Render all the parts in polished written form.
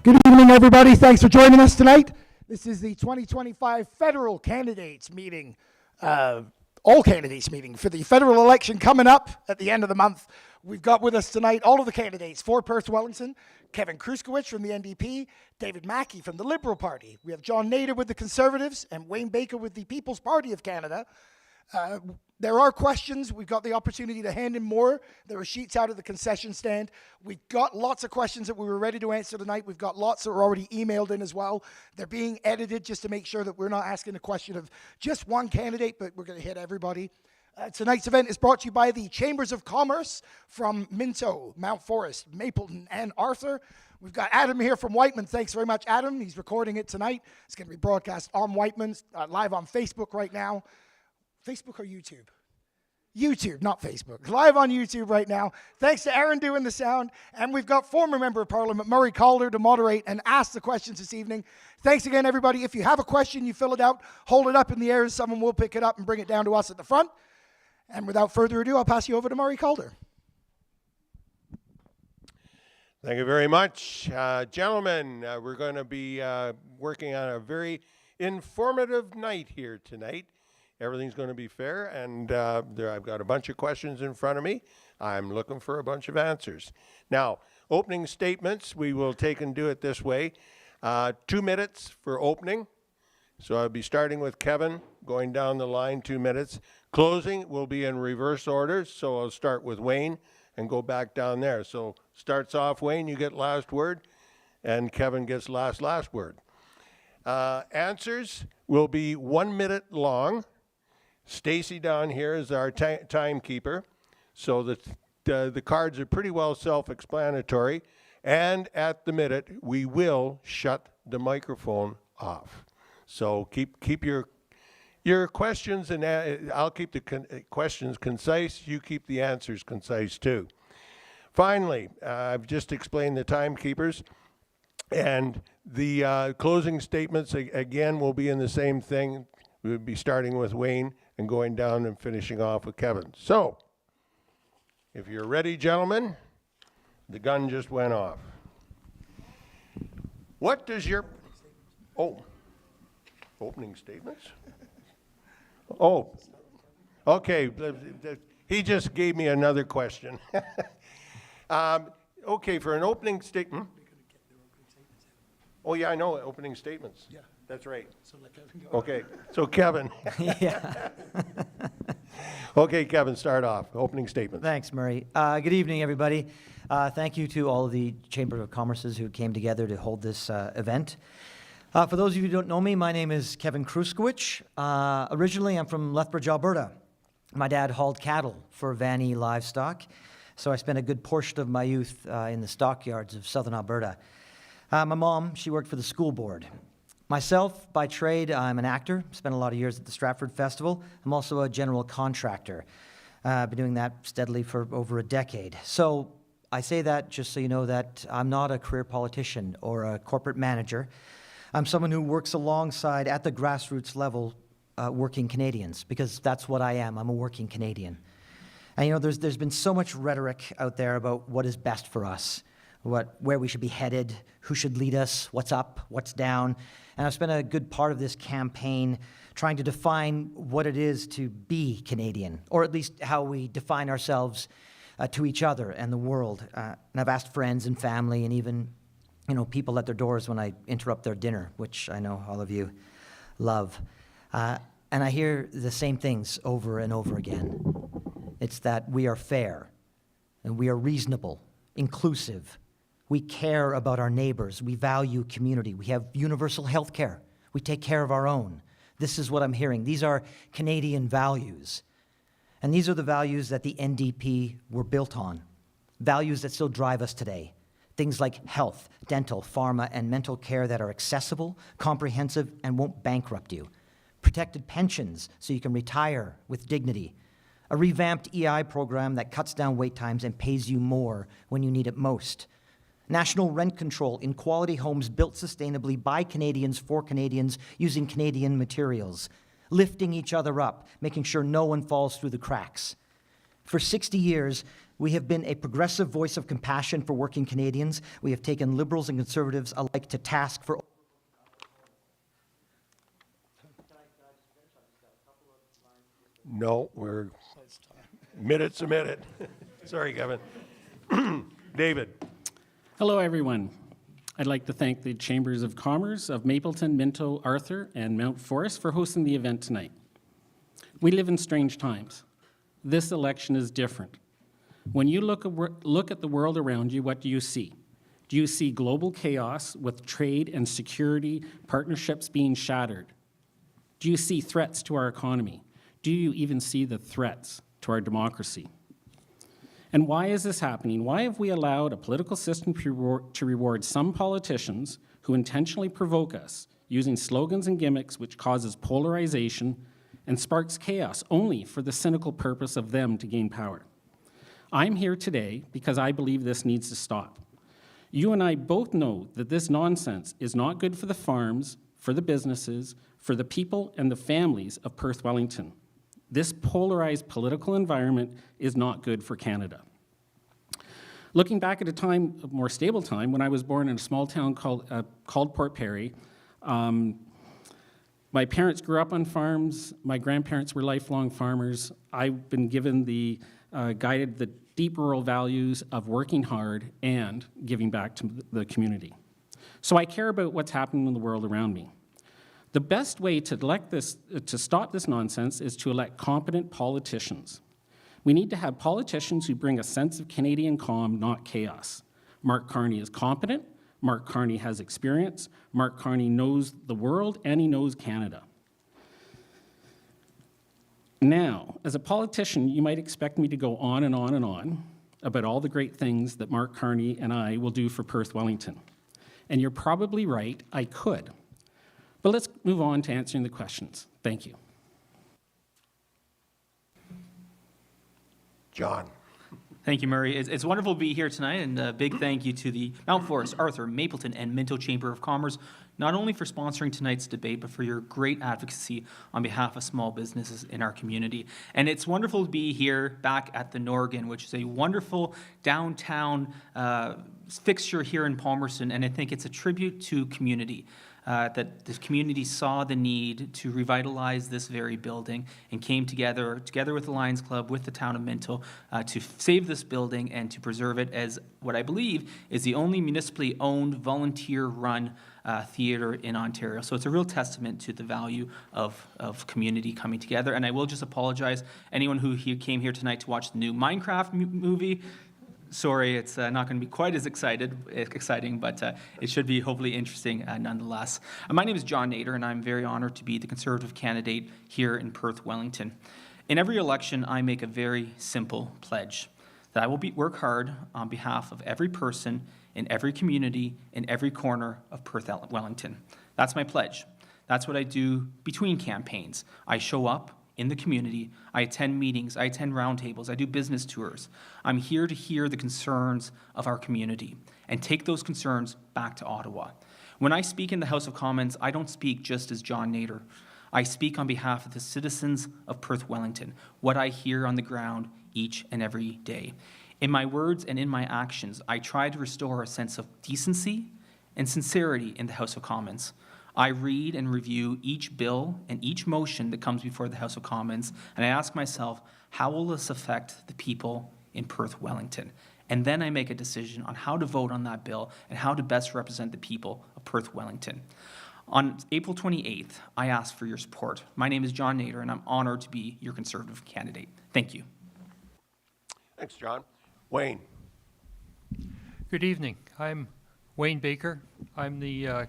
Good evening, everybody. Thanks for joining us tonight. This is the 2025 federal candidates meeting, all candidates meeting for the federal election coming up at the end of the month. We've got with us tonight all of the candidates for Perth Wellington: Kevin Kruskowicz from the NDP, David Mackey from the Liberal Party. We have John Nader with the Conservatives and Wayne Baker with the People's Party of Canada. There are questions. We've got the opportunity to hand in more. There are sheets out at the concession stand. We've got lots of questions that we were ready to answer tonight. We've got lots that were already emailed in as well. They're being edited just to make sure that we're not asking a question of just one candidate, but we're going to hit everybody. Tonight's event is brought to you by the Chambers of Commerce from Minto, Mount Forest, Mapleton, and Arthur. We've got Adam here from Whiteman. Thanks very much, Adam. He's recording it tonight. It's going to be broadcast on Whiteman, live on Facebook right now. Facebook or YouTube? YouTube, not Facebook. Live on YouTube right now. Thanks to Aaron doing the sound. And we've got former Member of Parliament Murray Calder to moderate and ask the questions this evening. Thanks again, everybody. If you have a question, you fill it out, hold it up in the air, and someone will pick it up and bring it down to us at the front. And without further ado, I'll pass you over to Murray Calder. Thank you very much. Gentlemen, we're going to be working on a very informative night here tonight. Everything's going to be fair, and I've got a bunch of questions in front of me. I'm looking for a bunch of answers. Now, opening statements, we will take and do it this way. 2 minutes for opening. So I'll be starting with Kevin, going down the line, 2 minutes. Closing will be in reverse order, so I'll start with Wayne and go back down there. So starts off Wayne, you get last word, and Kevin gets last word. Answers will be 1 minute long. Stacy down here is our timekeeper, so the cards are pretty well self-explanatory. And at the minute, we will shut the microphone off. So keep your questions, and I'll keep the questions concise. You keep the answers concise too. Finally, I've just explained the timekeepers, and the closing statements again will be in the same thing. We'll be starting with Wayne and going down and finishing off with Kevin. So, if you're ready, gentlemen, the gun just went off. What does your... Oh, opening statements? Oh, okay. He just gave me another question. Okay, for an opening statement... Oh, yeah, I know, opening statements. Yeah. That's right. So let Kevin go. Okay, so Kevin. Yeah. Okay, Kevin, start off. Opening statement. Thanks, Murray. Good evening, everybody. Thank you to all of the Chamber of Commerces who came together to hold this event. For those of you who don't know me, my name is Kevin Kruskowicz. Originally, I'm from Lethbridge, Alberta. My dad hauled cattle for Vanny Livestock, so I spent a good portion of my youth in the stockyards of southern Alberta. My mom, she worked for the school board. Myself, by trade, I'm an actor. Spent a lot of years at the Stratford Festival. I'm also a general contractor. Been doing that steadily for over a decade. So I say that just so you know that I'm not a career politician or a corporate manager. I'm someone who works alongside, at the grassroots level, working Canadians, because that's what I am. I'm a working Canadian. And you know, there's been so much rhetoric out there about what is best for us, where we should be headed, who should lead us, what's up, what's down. And I've spent a good part of this campaign trying to define what it is to be Canadian, or at least how we define ourselves to each other and the world. And I've asked friends and family and even, people at their doors when I interrupt their dinner, which I know all of you love. And I hear the same things over and over again. It's that we are fair and we are reasonable, inclusive. We care about our neighbors. We value community. We have universal health care. We take care of our own. This is what I'm hearing. These are Canadian values. And these are the values that the NDP were built on. Values that still drive us today. Things like health, dental, pharma, and mental care that are accessible, comprehensive, and won't bankrupt you. Protected pensions so you can retire with dignity. A revamped EI program that cuts down wait times and pays you more when you need it most. National rent control in quality homes built sustainably by Canadians for Canadians using Canadian materials. Lifting each other up, making sure no one falls through the cracks. For 60 years, We have been a progressive voice of compassion for working Canadians. We have taken Liberals and Conservatives alike to task for. No, we're minute's a minute. Sorry, Kevin. David. Hello, everyone. I'd like to thank the Chambers of Commerce of Mapleton, Minto, Arthur, and Mount Forest for hosting the event tonight. We live in strange times. This election is different. When you look at the world around you, what do you see? Do you see global chaos with trade and security partnerships being shattered? Do you see threats to our economy? Do you even see the threats to our democracy? And why is this happening? Why have we allowed a political system to reward some politicians who intentionally provoke us using slogans and gimmicks which causes polarization and sparks chaos only for the cynical purpose of them to gain power? I'm here today because I believe this needs to stop. You and I both know that this nonsense is not good for the farms, for the businesses, for the people and the families of Perth Wellington. This polarized political environment is not good for Canada. Looking back at a time, a more stable time, when I was born in a small town called Port Perry, my parents grew up on farms. My grandparents were lifelong farmers. I've been given guided the deep rural values of working hard and giving back to the community. So I care about what's happening in the world around me. The best way to stop this nonsense is to elect competent politicians. We need to have politicians who bring a sense of Canadian calm, not chaos. Mark Carney is competent. Mark Carney has experience. Mark Carney knows the world, and he knows Canada. Now, as a politician, you might expect me to go on and on and on about all the great things that Mark Carney and I will do for Perth Wellington. And you're probably right, I could. But let's move on to answering the questions. Thank you. John. Thank you, Murray. It's wonderful to be here tonight, and a big thank you to the Mount Forest, Arthur, Mapleton, and Minto Chamber of Commerce, not only for sponsoring tonight's debate, but for your great advocacy on behalf of small businesses in our community. And it's wonderful to be here back at the Norgan, which is a wonderful downtown fixture here in Palmerston, and I think it's a tribute to community. That the community saw the need to revitalize this very building and came together with the Lions Club, with the town of Minto, to save this building and to preserve it as what I believe is the only municipally owned, volunteer-run theatre in Ontario. So it's a real testament to the value of community coming together. And I will just apologize, anyone who came here tonight to watch the new Minecraft movie. Sorry, it's not going to be quite as exciting, but it should be hopefully interesting nonetheless. My name is John Nader, and I'm very honored to be the Conservative candidate here in Perth Wellington. In every election, I make a very simple pledge, that I will work hard on behalf of every person in every community in every corner of Perth Wellington. That's my pledge. That's what I do between campaigns. I show up in the community, I attend meetings, I attend roundtables, I do business tours. I'm here to hear the concerns of our community and take those concerns back to Ottawa. When I speak in the House of Commons, I don't speak just as John Nader. I speak on behalf of the citizens of Perth Wellington, what I hear on the ground each and every day. In my words and in my actions, I try to restore a sense of decency and sincerity in the House of Commons. I read and review each bill and each motion that comes before the House of Commons, and I ask myself, how will this affect the people in Perth Wellington? And then I make a decision on how to vote on that bill and how to best represent the people of Perth Wellington. On April 28th, I ask for your support. My name is John Nader, and I'm honored to be your Conservative candidate. Thank you. Thanks, John. Wayne. Good evening. I'm Wayne Baker. I'm the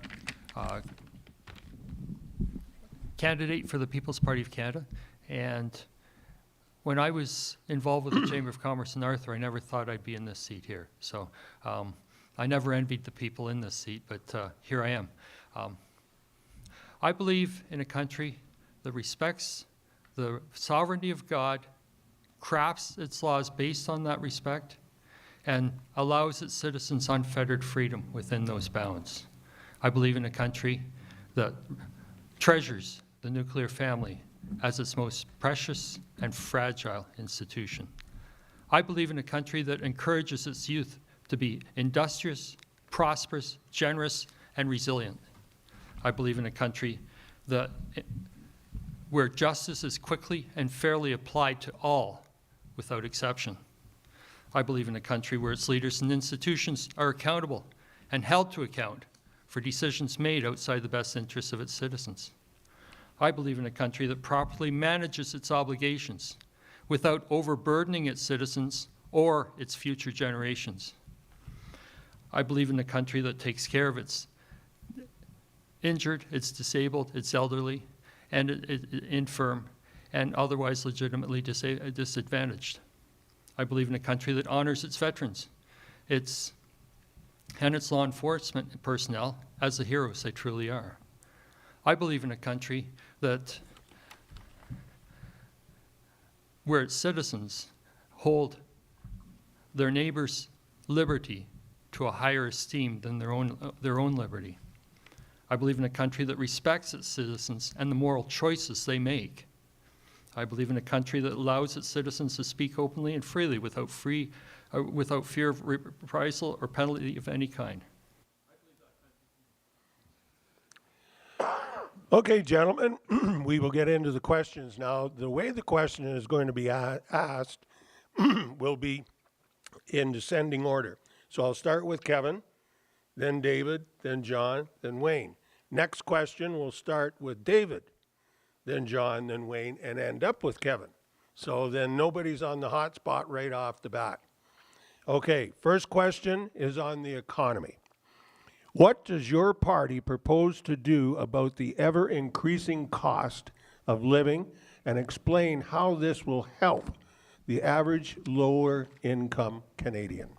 candidate for the People's Party of Canada, and when I was involved with the Chamber of Commerce in Arthur, I never thought I'd be in this seat here. So I never envied the people in this seat, but here I am. I believe in a country that respects the sovereignty of God, crafts its laws based on that respect, and allows its citizens unfettered freedom within those bounds. I believe in a country that treasures the nuclear family as its most precious and fragile institution. I believe in a country that encourages its youth to be industrious, prosperous, generous, and resilient. I believe in a country that, where justice is quickly and fairly applied to all without exception. I believe in a country where its leaders and institutions are accountable and held to account for decisions made outside the best interests of its citizens. I believe in a country that properly manages its obligations without overburdening its citizens or its future generations. I believe in a country that takes care of its injured, its disabled, its elderly, and infirm, and otherwise legitimately disadvantaged. I believe in a country that honors its veterans, its law enforcement personnel as the heroes they truly are. I believe in a country where its citizens hold their neighbor's liberty to a higher esteem than their own liberty. I believe in a country that respects its citizens and the moral choices they make. I believe in a country that allows its citizens to speak openly and freely without fear of reprisal or penalty of any kind. Okay, gentlemen, we will get into the questions now. The way the question is going to be asked will be in descending order. So I'll start with Kevin, then David, then John, then Wayne. Next question will start with David, then John, then Wayne, and end up with Kevin. So then nobody's on the hot spot right off the bat. Okay, first question is on the economy. What does your party propose to do about the ever-increasing cost of living, and explain how this will help the average lower-income Canadian?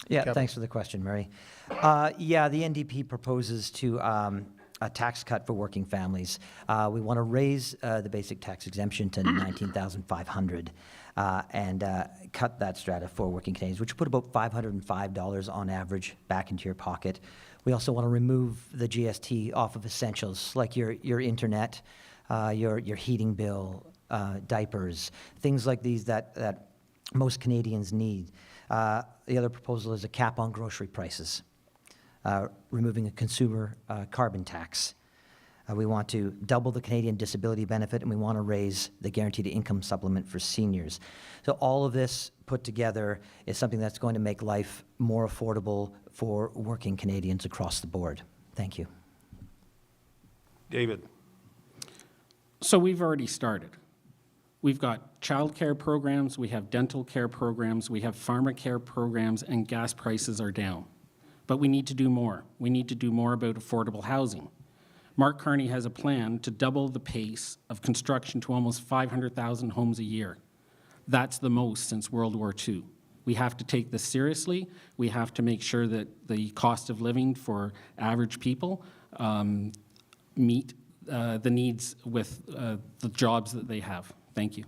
Yeah, Kevin. thanks for the question, Murray. Yeah, the NDP proposes to a tax cut for working families. We want to raise the basic tax exemption to $19,500 and cut that strata for working Canadians, which would put about $505 on average back into your pocket. We also want to remove the GST off of essentials like your internet, your heating bill, diapers, things like these that most Canadians need. The other proposal is a cap on grocery prices, removing a consumer carbon tax. We want to double the Canadian disability benefit, and we want to raise the guaranteed income supplement for seniors. So all of this put together is something that's going to make life more affordable for working Canadians across the board. Thank you. David. So we've already started. We've got childcare programs, we have dental care programs, we have pharmacare programs, and gas prices are down. But we need to do more. We need to do more about affordable housing. Mark Carney has a plan to double the pace of construction to almost 500,000 homes a year. That's the most since World War II. We have to take this seriously. We have to make sure that the cost of living for average people meet the needs with the jobs that they have. Thank you.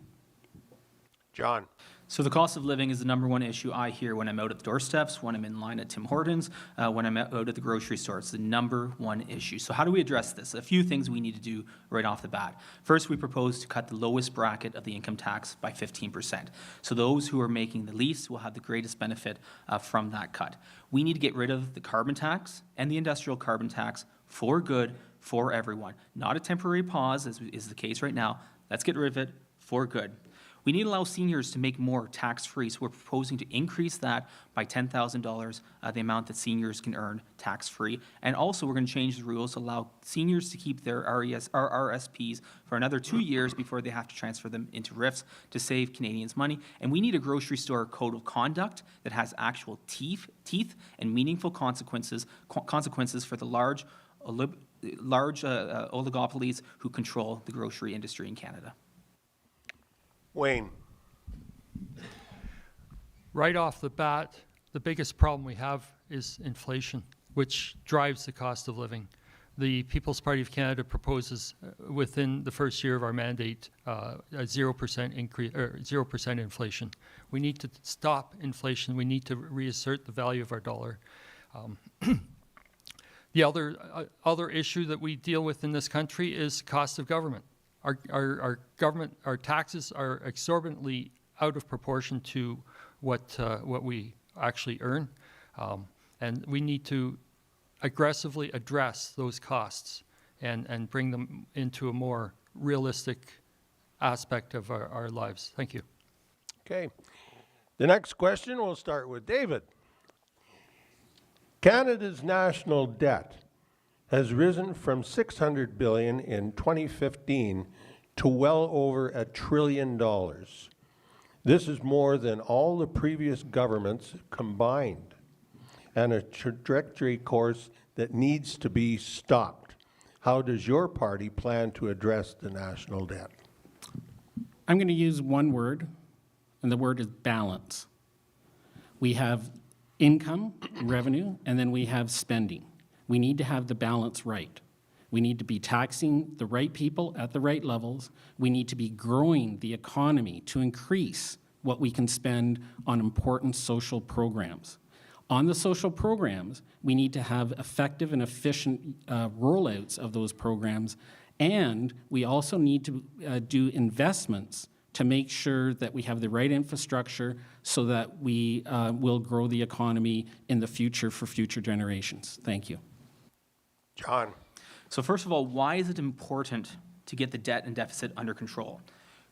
John. So the cost of living is the number one issue I hear when I'm out at the doorsteps, when I'm in line at Tim Hortons, when I'm out at the grocery store. It's the number one issue. So how do we address this? A few things we need to do right off the bat. First, we propose to cut the lowest bracket of the income tax by 15%. So those who are making the least will have the greatest benefit from that cut. We need to get rid of the carbon tax and the industrial carbon tax for good for everyone. Not a temporary pause, as is the case right now. Let's get rid of it for good. We need to allow seniors to make more tax-free, so we're proposing to increase that by $10,000, the amount that seniors can earn tax-free. And also, we're going to change the rules to allow seniors to keep their RRSPs for another 2 years before they have to transfer them into RIFs to save Canadians money. And we need a grocery store code of conduct that has actual teeth and meaningful consequences for the large oligopolies who control the grocery industry in Canada. Wayne. Right off the bat, the biggest problem we have is inflation, which drives the cost of living. The People's Party of Canada proposes within the first year of our mandate a 0% increase or 0% inflation. We need to stop inflation. We need to reassert the value of our dollar. The other issue that we deal with in this country is cost of government. Our government, our taxes are exorbitantly out of proportion to what we actually earn. And we need to aggressively address those costs and bring them into a more realistic aspect of our lives. Thank you. Okay. The next question, we'll start with David. Canada's national debt has risen from $600 billion in 2015 to well over $1 trillion. This is more than all the previous governments combined, and a trajectory course that needs to be stopped. How does your party plan to address the national debt? I'm going to use one word, and the word is balance. We have income, revenue, and then we have spending. We need to have the balance right. We need to be taxing the right people at the right levels. We need to be growing the economy to increase what we can spend on important social programs. On the social programs, we need to have effective and efficient rollouts of those programs, and we also need to do investments to make sure that we have the right infrastructure so that we will grow the economy in the future for future generations. Thank you. John. So first of all, why is it important to get the debt and deficit under control?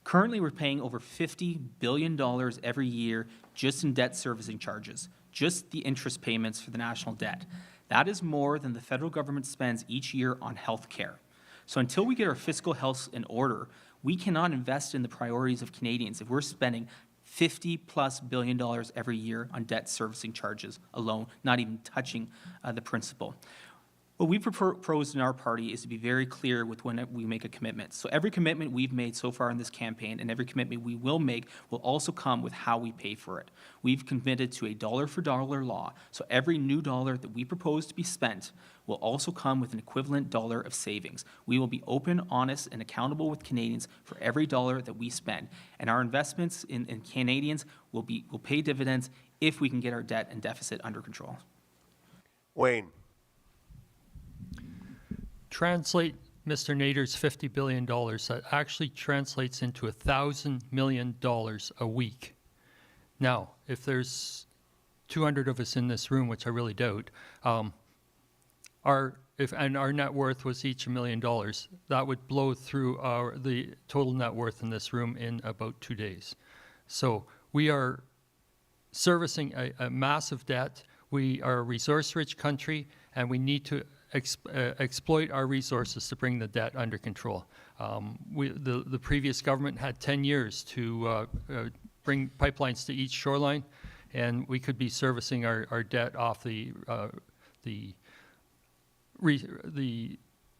Currently, we're paying over $50 billion every year just in debt servicing charges, just the interest payments for the national debt. That is more than the federal government spends each year on health care. So until we get our fiscal health in order, we cannot invest in the priorities of Canadians if we're spending $50+ billion every year on debt servicing charges alone, not even touching the principal. What we've proposed in our party is to be very clear with when we make a commitment. So every commitment we've made so far in this campaign and every commitment we will make will also come with how we pay for it. We've committed to a dollar-for-dollar law, so every new dollar that we propose to be spent will also come with an equivalent dollar of savings. We will be open, honest, and accountable with Canadians for every dollar that we spend. And our investments in Canadians will pay dividends if we can get our debt and deficit under control. Wayne. Translate Mr. Nader's $50 billion. That actually translates into $1,000 million a week. Now, if there's 200 of us in this room, which I really doubt, our net worth was each $1 million, that would blow through the total net worth in this room in about 2 days. So we are servicing a massive debt. We are a resource-rich country, and we need to exploit our resources to bring the debt under control. The previous government had 10 years to bring pipelines to each shoreline, and we could be servicing our debt off the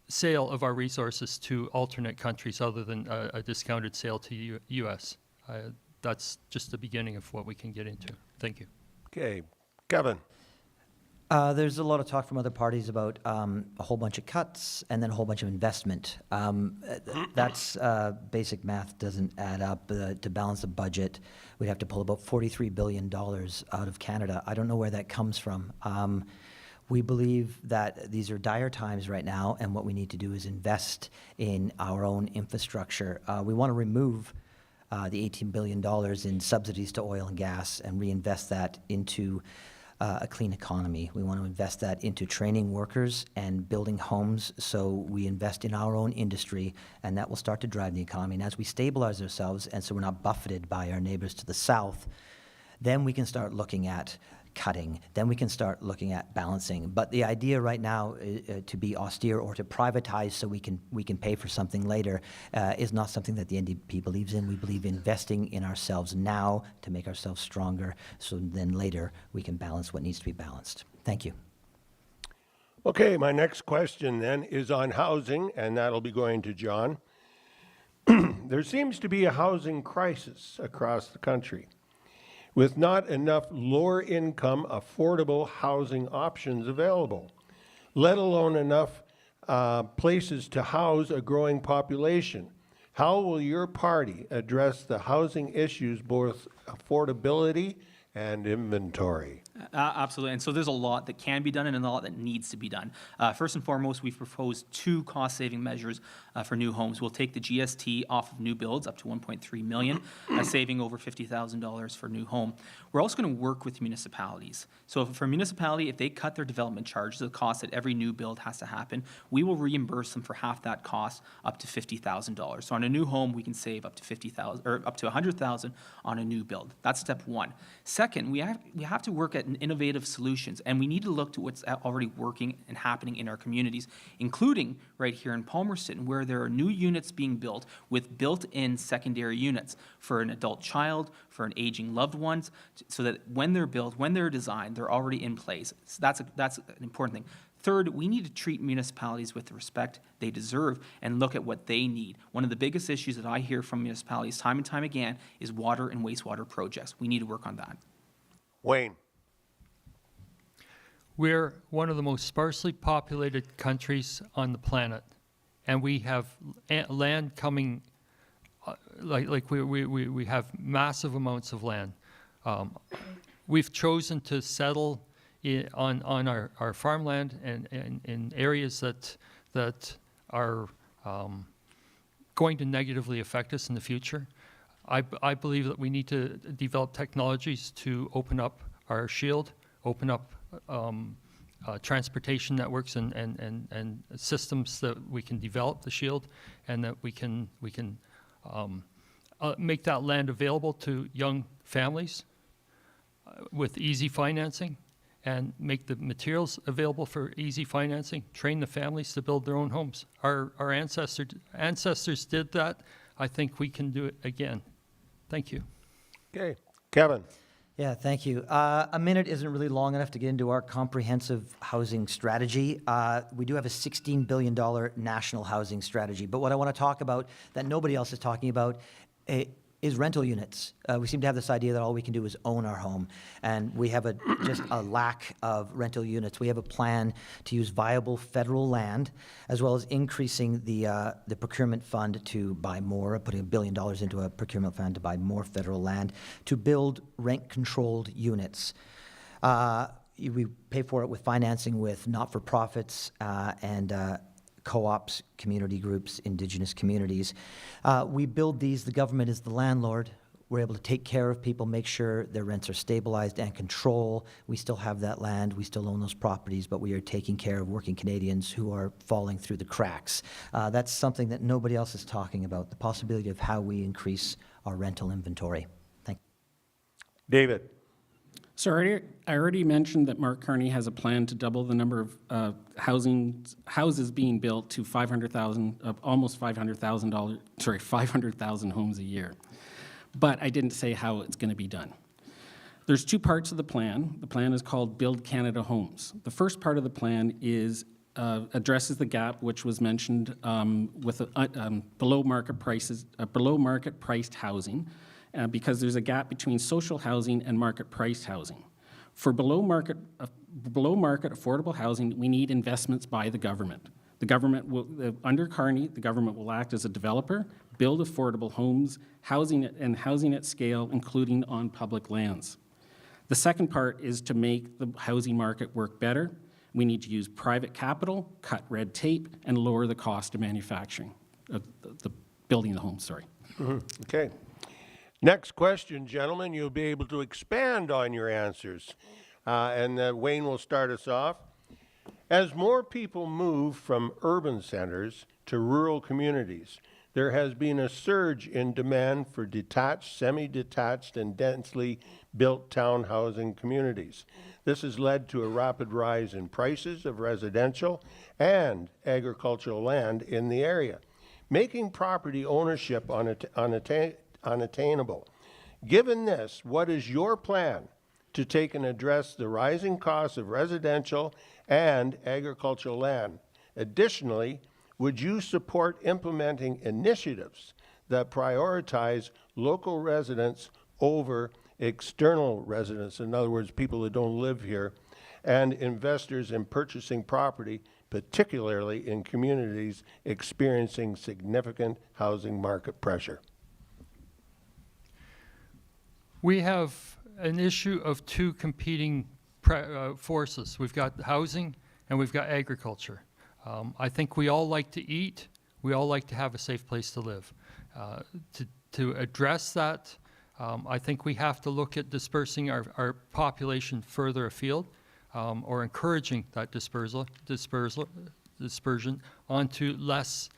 sale of our resources to alternate countries other than a discounted sale to U.S. That's just the beginning of what we can get into. Thank you. Okay. Kevin. There's a lot of talk from other parties about a whole bunch of cuts and then a whole bunch of investment. That's basic math doesn't add up. To balance the budget, we'd have to pull about $43 billion out of Canada. I don't know where that comes from. We believe that these are dire times right now, and what we need to do is invest in our own infrastructure. We want to remove the $18 billion in subsidies to oil and gas and reinvest that into a clean economy. We want to invest that into training workers and building homes, so we invest in our own industry, and that will start to drive the economy. And as we stabilize ourselves, and so we're not buffeted by our neighbors to the south, then we can start looking at cutting, then we can start looking at balancing. But the idea right now to be austere or to privatize so we can pay for something later is not something that the NDP believes in. We believe investing in ourselves now to make ourselves stronger, so then later we can balance what needs to be balanced. Thank you. Okay, my next question then is on housing, and that'll be going to John. There seems to be a housing crisis across the country, with not enough lower income, affordable housing options available, let alone enough places to house a growing population. How will your party address the housing issues, both affordability and inventory? Absolutely. And so there's a lot that can be done and a lot that needs to be done. First and foremost, we've proposed 2 cost-saving measures for new homes. We'll take the GST off of new builds up to $1.3 million, saving over $50,000 for a new home. We're also going to work with municipalities. So for a municipality, if they cut their development charges, the cost that every new build has to happen, we will reimburse them for half that cost up to $50,000. So on a new home, we can save up to $50,000 or up to $100,000 on a new build. That's step one. Second, we have to work at innovative solutions, and we need to look to what's already working and happening in our communities, including right here in Palmerston, where there are new units being built with built-in secondary units for an adult child, for an aging loved ones, so that when they're built, when they're designed, they're already in place. So that's an important thing. Third, we need to treat municipalities with the respect they deserve and look at what they need. One of the biggest issues that I hear from municipalities time and time again is water and wastewater projects. We need to work on that. Wayne. We're one of the most sparsely populated countries on the planet, and we have land coming, we have massive amounts of land. We've chosen to settle on our farmland and in areas that are going to negatively affect us in the future. I believe that we need to develop technologies to open up our shield, open up transportation networks and systems that we can develop the shield, and that we can make that land available to young families with easy financing, and make the materials available for easy financing, train the families to build their own homes. Our ancestors did that. I think we can do it again. Thank you. Okay. Kevin. Yeah, thank you. A minute isn't really long enough to get into our comprehensive housing strategy. We do have a $16 billion national housing strategy, but what I want to talk about that nobody else is talking about is rental units. We seem to have this idea that all we can do is own our home, and we have just a lack of rental units. We have a plan to use viable federal land, as well as increasing the procurement fund to buy more, putting $1 billion into a procurement fund to buy more federal land, to build rent-controlled units. We pay for it with financing with not-for-profits and co-ops, community groups, indigenous communities. We build these, the government is the landlord. We're able to take care of people, make sure their rents are stabilized and control. We still have that land, we still own those properties, but we are taking care of working Canadians who are falling through the cracks. That's something that nobody else is talking about, the possibility of how we increase our rental inventory. Thank you. David. So I already mentioned that Mark Carney has a plan to double the number of houses being built to 500,000, almost 500,000 homes a year. But I didn't say how it's going to be done. There's 2 parts of the plan. The plan is called Build Canada Homes. The first part of the plan is addresses the gap which was mentioned with below market priced housing. Because there's a gap between social housing and market-priced housing. For below market affordable housing, we need investments by the government. The government will, under Carney, the government will act as a developer, build affordable homes, housing at scale, including on public lands. The second part is to make the housing market work better. We need to use private capital, cut red tape, and lower the cost of manufacturing, the building the home, sorry. Mm-hmm. Okay. Next question, gentlemen. You'll be able to expand on your answers. And Wayne will start us off. As more people move from urban centers to rural communities, there has been a surge in demand for detached, semi-detached, and densely built town housing communities. This has led to a rapid rise in prices of residential and agricultural land in the area, making property ownership unattainable. Given this, what is your plan to take and address the rising costs of residential and agricultural land? Additionally, would you support implementing initiatives that prioritize local residents over external residents, in other words, people that don't live here, and investors in purchasing property, particularly in communities experiencing significant housing market pressure? We have an issue of 2 competing forces. We've got housing and we've got agriculture. I think we all like to eat. We all like to have a safe place to live. To address that, I think we have to look at dispersing our population further afield, or encouraging that dispersion onto less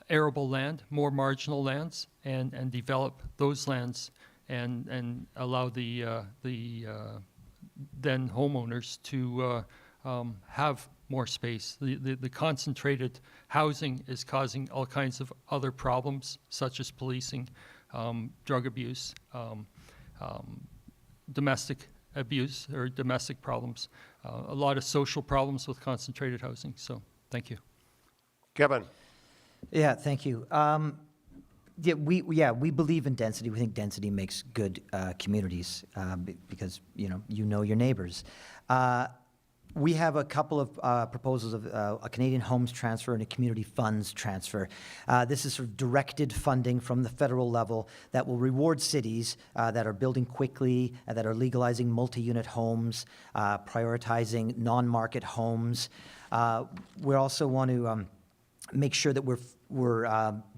arable land, more marginal lands, and develop those lands and allow the then homeowners to have more space. The concentrated housing is causing all kinds of other problems, such as policing, drug abuse, domestic abuse or domestic problems, a lot of social problems with concentrated housing. So thank you. Kevin. Yeah, thank you. We believe in density. We think density makes good communities because you know your neighbors. We have a couple of proposals of a Canadian Homes transfer and a community funds transfer. This is sort of directed funding from the federal level that will reward cities that are building quickly, that are legalizing multi-unit homes, prioritizing non-market homes. We also want to make sure that we're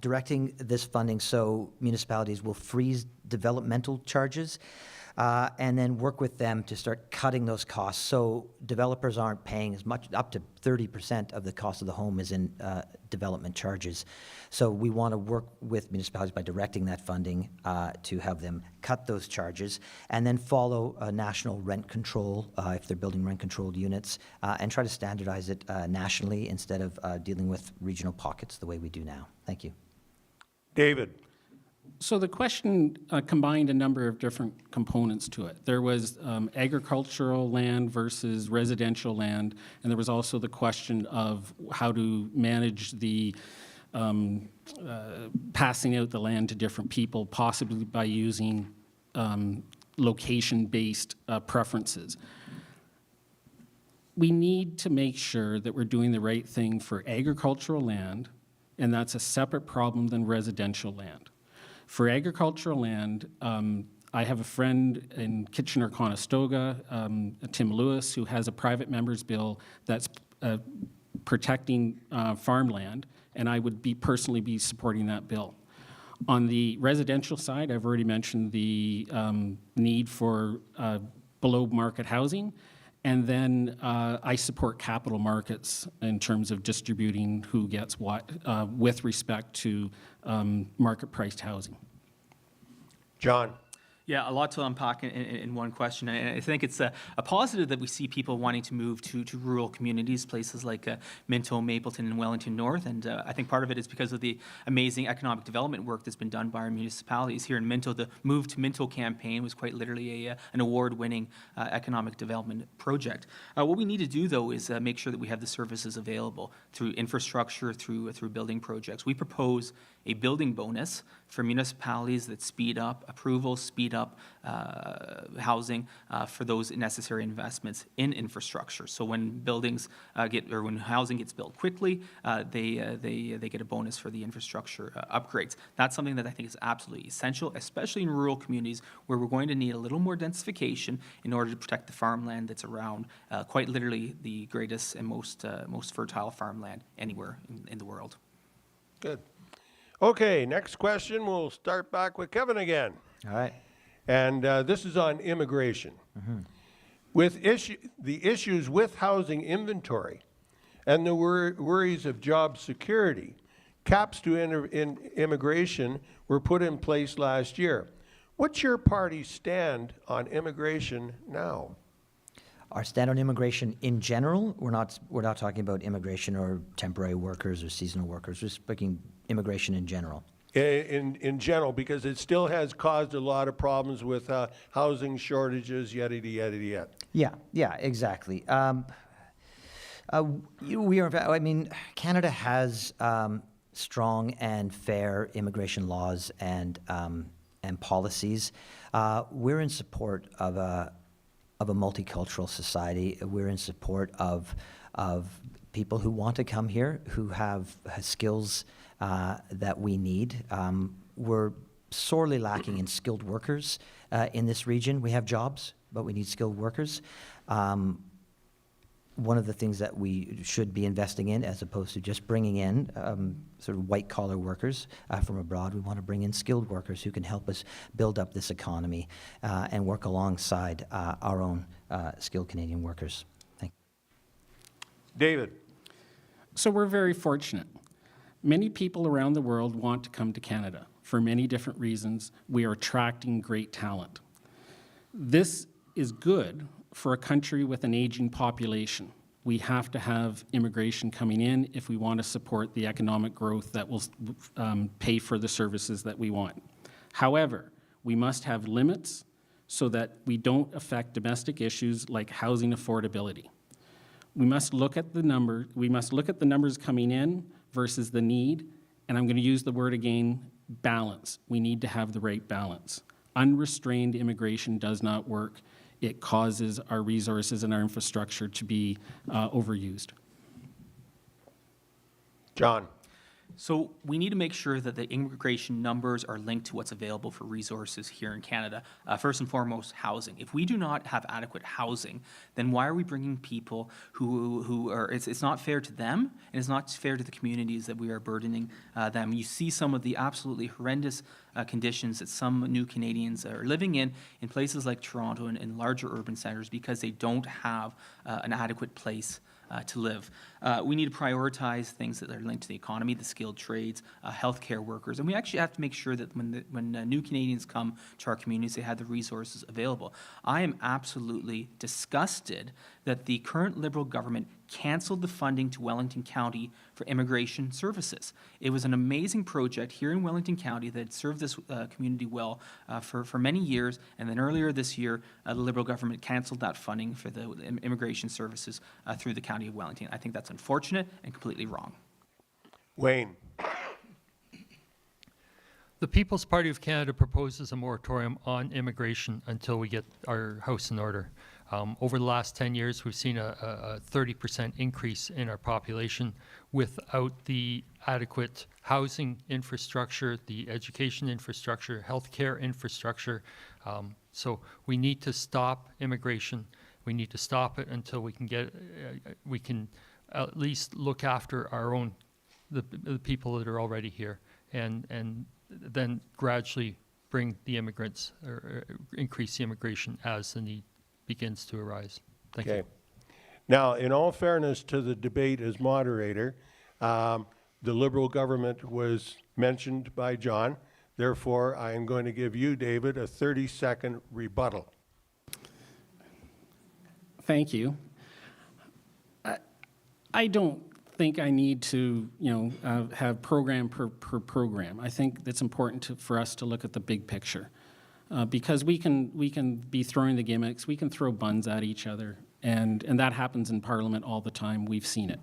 directing this funding so municipalities will freeze developmental charges and then work with them to start cutting those costs so developers aren't paying as much, up to 30% of the cost of the home is in development charges. So we want to work with municipalities by directing that funding to have them cut those charges and then follow national rent control if they're building rent-controlled units and try to standardize it nationally instead of dealing with regional pockets the way we do now. Thank you. David. So the question combined a number of different components to it. There was agricultural land versus residential land, and there was also the question of how to manage the passing out the land to different people, possibly by using location-based preferences. We need to make sure that we're doing the right thing for agricultural land, and that's a separate problem than residential land. For agricultural land, I have a friend in Kitchener-Conestoga, Tim Lewis, who has a private member's bill that's protecting farmland, and I would personally be supporting that bill. On the residential side, I've already mentioned the need for below-market housing, and then I support capital markets in terms of distributing who gets what with respect to market-priced housing. John. Yeah, a lot to unpack in one question. And I think it's a positive that we see people wanting to move to rural communities, places like Minto, Mapleton, and Wellington North. And I think part of it is because of the amazing economic development work that's been done by our municipalities. Here in Minto, the Move to Minto campaign was quite literally an award-winning economic development project. What we need to do, though, is make sure that we have the services available through infrastructure, through building projects. We propose a building bonus for municipalities that speed up approvals, speed up housing for those necessary investments in infrastructure. So when buildings when housing gets built quickly, they get a bonus for the infrastructure upgrades. That's something that I think is absolutely essential, especially in rural communities where we're going to need a little more densification in order to protect the farmland that's around, quite literally the greatest and most fertile farmland anywhere in the world. Good. Okay, next question. We'll start back with Kevin again. All right. And this is on immigration. Mm-hmm. With the issues with housing inventory and the worries of job security, caps to immigration were put in place last year. What's your party's stand on immigration now? Our stand on immigration in general, we're not talking about immigration or temporary workers or seasonal workers. We're speaking immigration in general. In general, because it still has caused a lot of problems with housing shortages, yada, yada, yada. Yeah, exactly. Canada has strong and fair immigration laws and policies. We're in support of a multicultural society. We're in support of people who want to come here, who have skills that we need. We're sorely lacking in skilled workers in this region. We have jobs. but we need skilled workers. One of the things that we should be investing in, as opposed to just bringing in sort of white-collar workers from abroad, we want to bring in skilled workers who can help us build up this economy and work alongside our own skilled Canadian workers. Thank you. David. So we're very fortunate. Many people around the world want to come to Canada. For many different reasons, we are attracting great talent. This is good for a country with an aging population. We have to have immigration coming in if we want to support the economic growth that will pay for the services that we want. However, we must have limits so that we don't affect domestic issues like housing affordability. We must look at the numbers coming in versus the need, and I'm going to use the word again, balance. We need to have the right balance. Unrestrained immigration does not work. It causes our resources and our infrastructure to be overused. John. So we need to make sure that the immigration numbers are linked to what's available for resources here in Canada. First and foremost, housing. If we do not have adequate housing, then why are we bringing people who are, it's not fair to them, and it's not fair to the communities that we are burdening them. You see some of the absolutely horrendous conditions that some new Canadians are living in places like Toronto and in larger urban centers because they don't have an adequate place to live. We need to prioritize things that are linked to the economy, the skilled trades, healthcare workers, and we actually have to make sure that when new Canadians come to our communities, they have the resources available. I am absolutely disgusted that the current Liberal government canceled the funding to Wellington County for immigration services. It was an amazing project here in Wellington County that served this community well for many years, and then earlier this year, the Liberal government canceled that funding for the immigration services through the County of Wellington. I think that's unfortunate and completely wrong. Wayne. The People's Party of Canada proposes a moratorium on immigration until we get our house in order. Over the last 10 years, we've seen a 30% increase in our population without the adequate housing infrastructure, the education infrastructure, healthcare infrastructure. So we need to stop immigration. We need to stop it until we can at least look after our own, the people that are already here, and then gradually bring the immigrants or increase the immigration as the need begins to arise. Thank you. Now, in all fairness to the debate as moderator, the Liberal government was mentioned by John. Therefore, I am going to give you, David, a 30-second rebuttal. Thank you. I don't think I need to, have program per program. I think it's important for us to look at the big picture. Because we can be throwing the gimmicks, we can throw buns at each other, and that happens in Parliament all the time. We've seen it.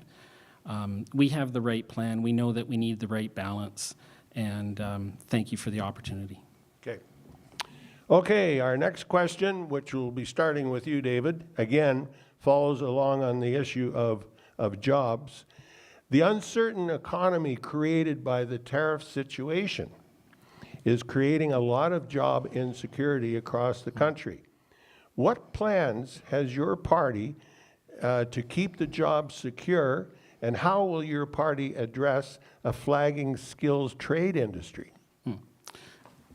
We have the right plan. We know that we need the right balance, and thank you for the opportunity. Okay, our next question, which will be starting with you, David, again, follows along on the issue of jobs. The uncertain economy created by the tariff situation is creating a lot of job insecurity across the country. What plans has your party to keep the jobs secure, and how will your party address a flagging skills trade industry?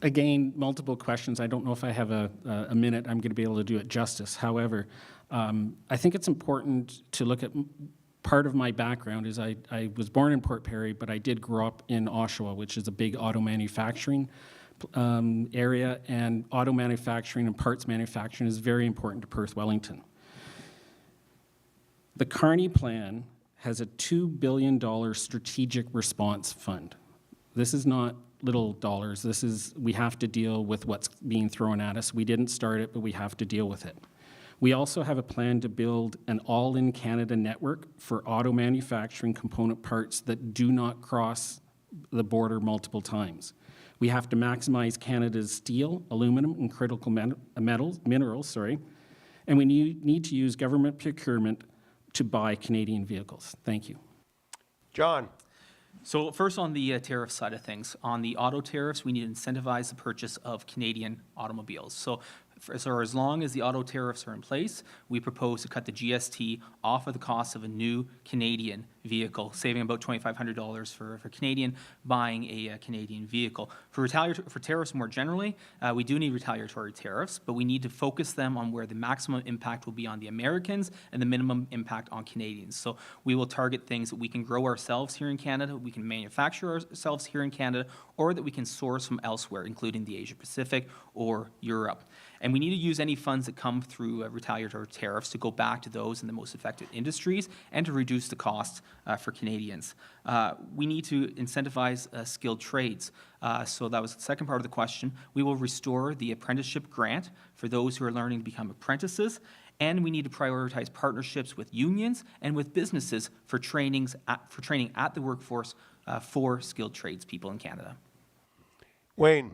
Again, multiple questions. I don't know if I have a minute. I'm going to be able to do it justice. However, I think it's important to look at part of my background is I was born in Port Perry, but I did grow up in Oshawa, which is a big auto manufacturing area, and auto manufacturing and parts manufacturing is very important to Perth Wellington. The Carney Plan has a $2 billion strategic response fund. This is not little dollars. We have to deal with what's being thrown at us. We didn't start it, but we have to deal with it. We also have a plan to build an all-in-Canada network for auto manufacturing component parts that do not cross the border multiple times. We have to maximize Canada's steel, aluminum, and critical minerals, and we need to use government procurement to buy Canadian vehicles. Thank you. John. So first on the tariff side of things, on the auto tariffs, we need to incentivize the purchase of Canadian automobiles. So So as long as the auto tariffs are in place, we propose to cut the GST off of the cost of a new Canadian vehicle, saving about $2,500 for Canadian buying a Canadian vehicle. For tariffs more generally, we do need retaliatory tariffs, but we need to focus them on where the maximum impact will be on the Americans and the minimum impact on Canadians. So we will target things that we can grow ourselves here in Canada, we can manufacture ourselves here in Canada, or that we can source from elsewhere, including the Asia Pacific or Europe. And we need to use any funds that come through retaliatory tariffs to go back to those in the most affected industries and to reduce the costs for Canadians. We need to incentivize skilled trades. So that was the second part of the question. We will restore the apprenticeship grant for those who are learning to become apprentices. And we need to prioritize partnerships with unions and with businesses for training at the workforce for skilled tradespeople in Canada. Wayne.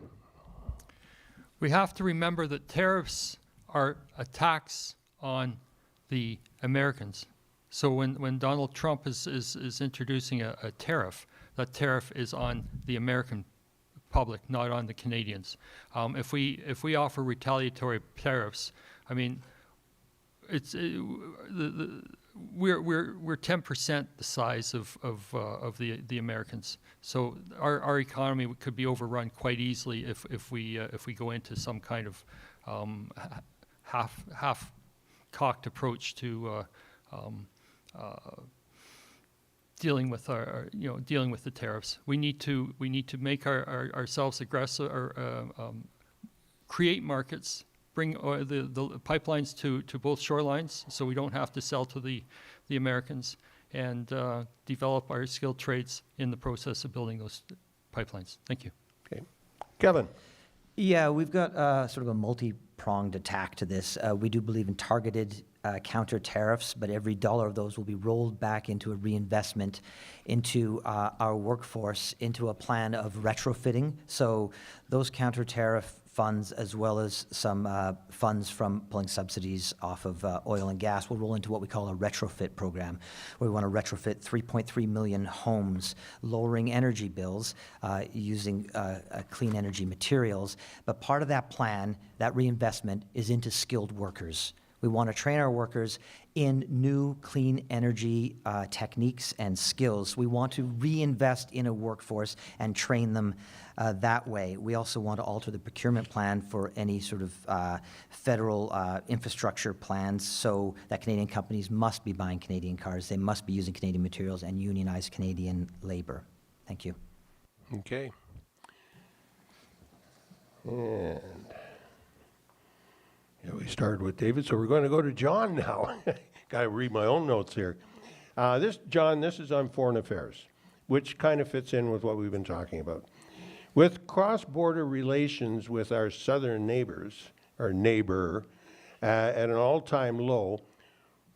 We have to remember that tariffs are a tax on the Americans. So when Donald Trump is introducing a tariff, that tariff is on the American public, not on the Canadians. If we offer retaliatory tariffs, I mean, we're 10% the size of the Americans. So our economy could be overrun quite easily if we go into some kind of half-cocked approach to dealing with dealing with the tariffs. We need to make ourselves aggressive, or create markets. Bring the pipelines to both shorelines so we don't have to sell to the Americans, and develop our skilled trades in the process of building those pipelines. Thank you. Okay. Kevin. Yeah, we've got sort of a multi-pronged attack to this. We do believe in targeted counter tariffs, but every dollar of those will be rolled back into a reinvestment into our workforce, into a plan of retrofitting. So those counter tariff funds, as well as some funds from pulling subsidies off of oil and gas, will roll into what we call a retrofit program, where we want to retrofit 3.3 million homes, lowering energy bills using clean energy materials. But part of that plan, that reinvestment, is into skilled workers. We want to train our workers in new clean energy techniques and skills. We want to reinvest in a workforce and train them that way. We also want to alter the procurement plan for any sort of federal infrastructure plans, so that Canadian companies must be buying Canadian cars, they must be using Canadian materials, and unionize Canadian labor. Thank you. Okay. And yeah, we started with David, so we're going to go to John now. Got to read my own notes here. John, this is on foreign affairs, which kind of fits in with what we've been talking about. With cross-border relations with our southern neighbors, or neighbor, at an all-time low,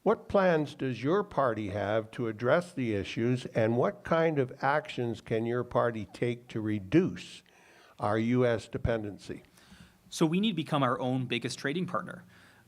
what plans does your party have to address the issues, and what kind of actions can your party take to reduce our U.S. dependency? So we need to become our own biggest trading partner.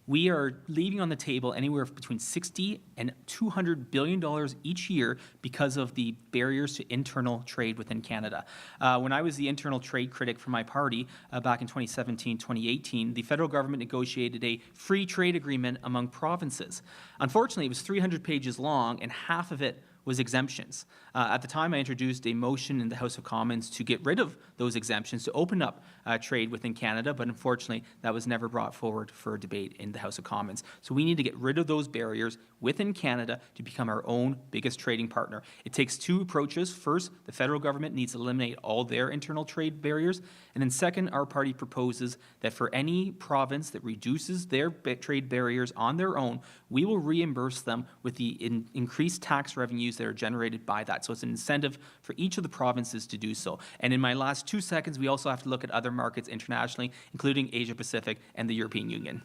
We are leaving on the table anywhere between $60 and $200 billion each year because of the barriers to internal trade within Canada. When I was the internal trade critic for my party back in 2017, 2018, the federal government negotiated a free trade agreement among provinces. Unfortunately, it was 300 pages long, and half of it was exemptions. At the time, I introduced a motion in the House of Commons to get rid of those exemptions, to open up trade within Canada, but unfortunately, that was never brought forward for a debate in the House of Commons. So we need to get rid of those barriers within Canada to become our own biggest trading partner. It takes two approaches. First, the federal government needs to eliminate all their internal trade barriers. And then second, our party proposes that for any province that reduces their trade barriers on their own, we will reimburse them with the increased tax revenues that are generated by that. So it's an incentive for each of the provinces to do so. And in my last 2 seconds, we also have to look at other markets internationally, including Asia Pacific and the European Union.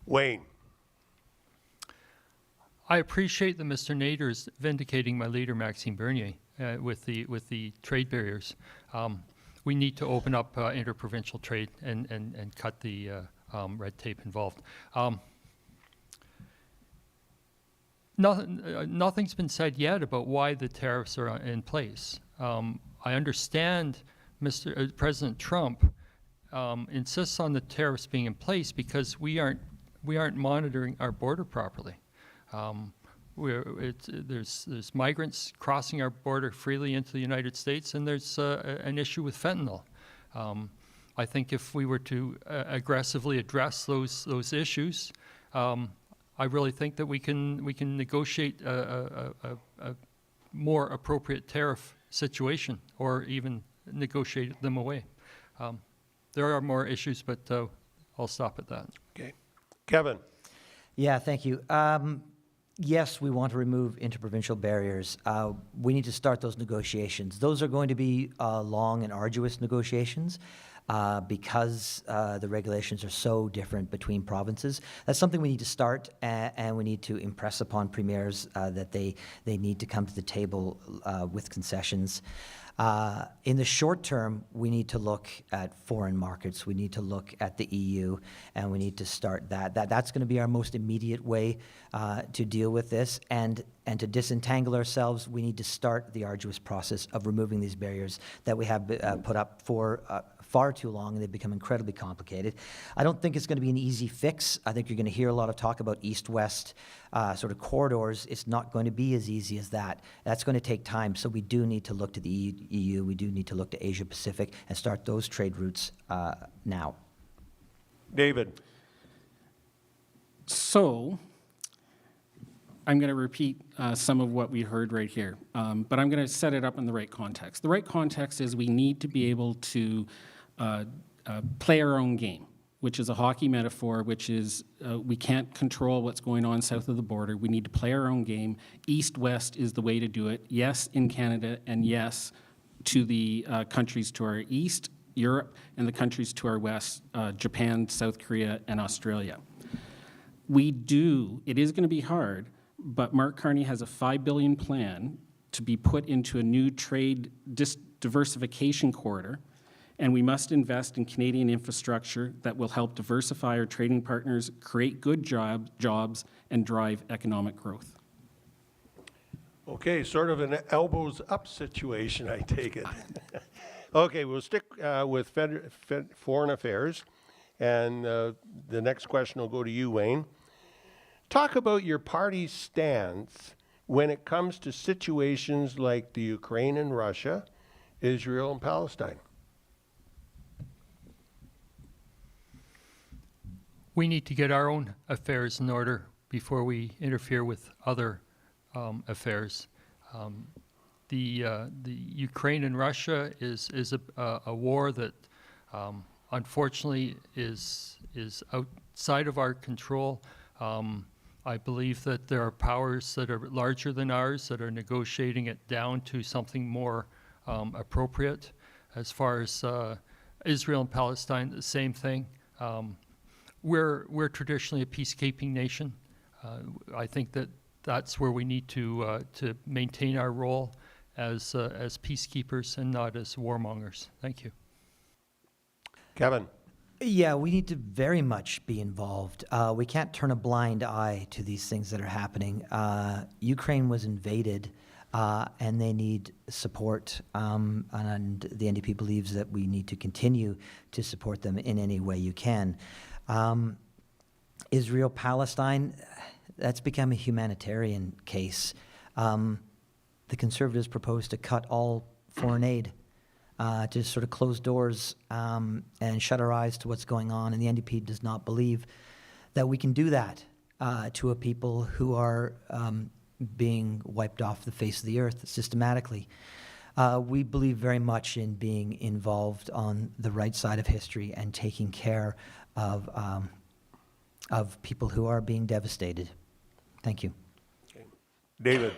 Wayne. I appreciate that Mr. Nader is vindicating my leader, Maxime Bernier, with the trade barriers. We need to open up interprovincial trade and cut the red tape involved. Nothing's been said yet about why the tariffs are in place. I understand President Trump insists on the tariffs being in place because we aren't monitoring our border properly. There's migrants crossing our border freely into the United States, and there's an issue with fentanyl. I think if we were to aggressively address those issues, I really think that we can negotiate a more appropriate tariff situation, or even negotiate them away. There are more issues, but I'll stop at that. Okay. Kevin? Yeah, thank you. Yes, we want to remove interprovincial barriers. We need to start those negotiations. Those are going to be long and arduous negotiations because the regulations are so different between provinces. That's something we need to start, and we need to impress upon premiers that they need to come to the table with concessions. In the short term, we need to look at foreign markets. We need to look at the EU, and we need to start that. That's going to be our most immediate way to deal with this. And to disentangle ourselves, we need to start the arduous process of removing these barriers that we have put up for far too long, and they've become incredibly complicated. I don't think it's going to be an easy fix. I think you're going to hear a lot of talk about east-west sort of corridors. It's not going to be as easy as that. That's going to take time. So we do need to look to the EU. We do need to look to Asia Pacific and start those trade routes now. David? So, I'm going to repeat some of what we heard right here, but I'm going to set it up in the right context. The right context is we need to be able to play our own game, which is a hockey metaphor, which is we can't control what's going on south of the border. We need to play our own game. East-west is the way to do it. Yes, in Canada, and yes, to the countries to our east, Europe, and the countries to our west, Japan, South Korea, and Australia. It is going to be hard, but Mark Carney has a $5 billion plan to be put into a new trade diversification corridor, and we must invest in Canadian infrastructure that will help diversify our trading partners, create good jobs, and drive economic growth. Okay, sort of an elbows up situation, I take it. Okay, we'll stick with foreign affairs, and the next question will go to you, Wayne. Talk about your party's stance when it comes to situations like the Ukraine and Russia, Israel and Palestine. We need to get our own affairs in order before we interfere with other affairs. The Ukraine and Russia is a war that unfortunately is outside of our control. I believe that there are powers that are larger than ours that are negotiating it down to something more appropriate. As far as Israel and Palestine, the same thing. We're traditionally a peacekeeping nation. I think that's where we need to maintain our role as peacekeepers and not as warmongers. Thank you. Kevin? Yeah, we need to very much be involved. We can't turn a blind eye to these things that are happening. Ukraine was invaded, and they need support, and the NDP believes that we need to continue to support them in any way you can. Israel, Palestine, that's become a humanitarian case. The Conservatives propose to cut all foreign aid, to sort of close doors and shut our eyes to what's going on. And the NDP does not believe that we can do that to a people who are being wiped off the face of the earth systematically. We believe very much in being involved on the right side of history and taking care of people who are being devastated. Thank you. Okay. David?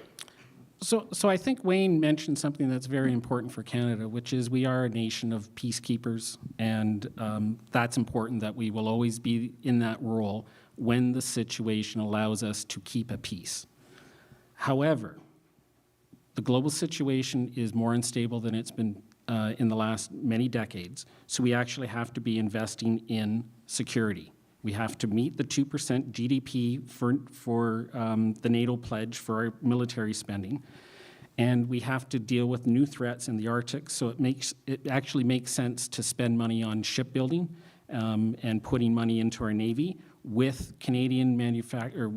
So I think Wayne mentioned something that's very important for Canada, which is we are a nation of peacekeepers, and that's important that we will always be in that role when the situation allows us to keep a peace. However, the global situation is more unstable than it's been in the last many decades, so we actually have to be investing in security. We have to meet the 2% GDP for the NATO pledge for our military spending. And we have to deal with new threats in the Arctic, so it actually makes sense to spend money on shipbuilding and putting money into our Navy with Canadian